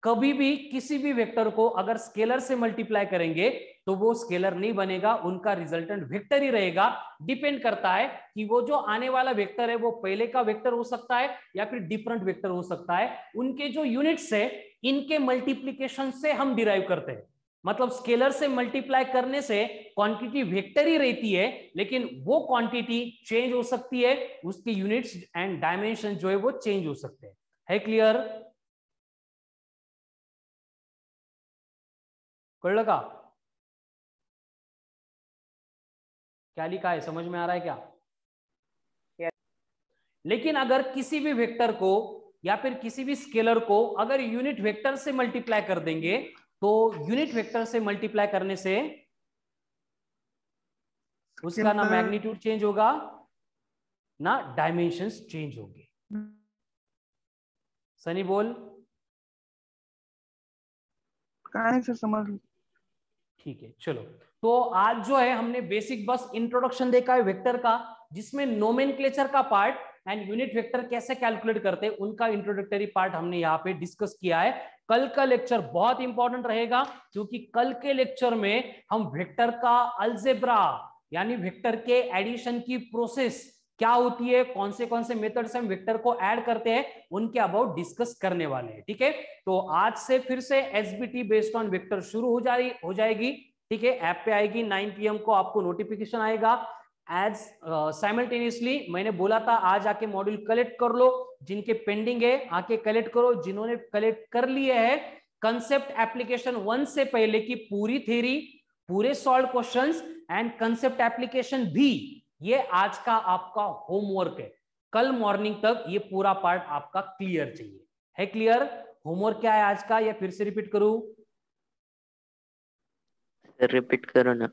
कभी भी किसी भी वेक्टर को अगर स्केलर से मल्टीप्लाई करेंगे तो वो स्केलर नहीं बनेगा, उनका रिजल्टेंट वेक्टर ही रहेगा। डिपेंड करता है कि वो जो आने वाला वेक्टर है वो पहले का वेक्टर हो सकता है या फिर डिफरेंट वेक्टर हो सकता है। उनके जो यूनिट्स है इनके मल्टीप्लीकेशन से हम डिराइव करते हैं। मतलब स्केलर से मल्टीप्लाई करने से क्वांटिटी वेक्टर ही रहती है, लेकिन वो क्वांटिटी चेंज हो सकती है, उसके यूनिट्स एंड डायमेंशन जो है वो चेंज हो सकते हैं। है क्लियर? कळलं का? क्या लिखा है, समझ में आ रहा है क्या? लेकिन अगर किसी भी वेक्टर को या फिर किसी भी स्केलर को अगर यूनिट वेक्टर से मल्टीप्लाई कर देंगे तो यूनिट वेक्टर से मल्टीप्लाई करने से उसका ना मैग्नीट्यूड चेंज होगा ना डायमेंशंस चेंज होंगे। सनी बोल। कहानी से समझ लो। ठीक है, चलो। तो आज जो है हमने बेसिक बस इंट्रोडक्शन देखा है वेक्टर का, जिसमें नोमेनक्लेचर का पार्ट एंड यूनिट वेक्टर कैसे कैलकुलेट करते हैं उनका इंट्रोडक्टरी पार्ट हमने यहाँ पे डिस्कस किया है। कल का लेक्चर बहुत इंपॉर्टेंट रहेगा, क्योंकि कल के लेक्चर में हम वेक्टर का अलजेब्रा यानी वेक्टर के एडिशन की प्रोसेस क्या होती है, कौन से मेथड से हम वेक्टर को ऐड करते हैं, उनके अबाउट डिस्कस करने वाले हैं। ठीक है, तो आज से फिर से एसबीटी बेस्ड ऑन वेक्टर शुरू हो जाएगी। ठीक है, ऐप पे आएगी 9 PM को, आपको नोटिफिकेशन आएगा। एज साइमल्टेनियसली मैंने बोला था आज आके मॉड्यूल कलेक्ट कर लो, जिनके पेंडिंग है आके कलेक्ट करो, जिन्होंने कलेक्ट कर लिए है कंसेप्ट एप्लीकेशन 1 से पहले की पूरी थ्योरी, पूरे solve questions and concept application भी, ये आज का आपका होमवर्क है। कल मॉर्निंग तक ये पूरा पार्ट आपका क्लियर चाहिए। है क्लियर? होमवर्क क्या है आज का, या फिर से रिपीट करूं? रिपीट करो ना।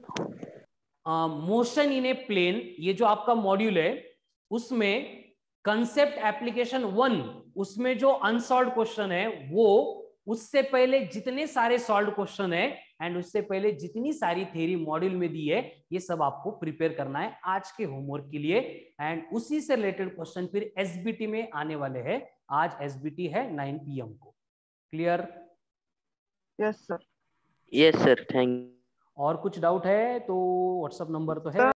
मोशन इन ए प्लेन, ये जो आपका मॉड्यूल है उसमें कंसेप्ट एप्लीकेशन 1, उसमें जो अनसॉल्व्ड क्वेश्चन है वो, उससे पहले जितने सारे सॉल्व्ड क्वेश्चन है एंड उससे पहले जितनी सारी थ्योरी मॉड्यूल में दी है, ये सब आपको प्रिपेयर करना है आज के होमवर्क के लिए। एंड उसी से रिलेटेड क्वेश्चन फिर एसबीटी में आने वाले हैं। आज एसबीटी है 9 PM को। Clear? Yes sir. Yes sir, thank. और कुछ डाउट है तो व्हाट्सएप नंबर तो है।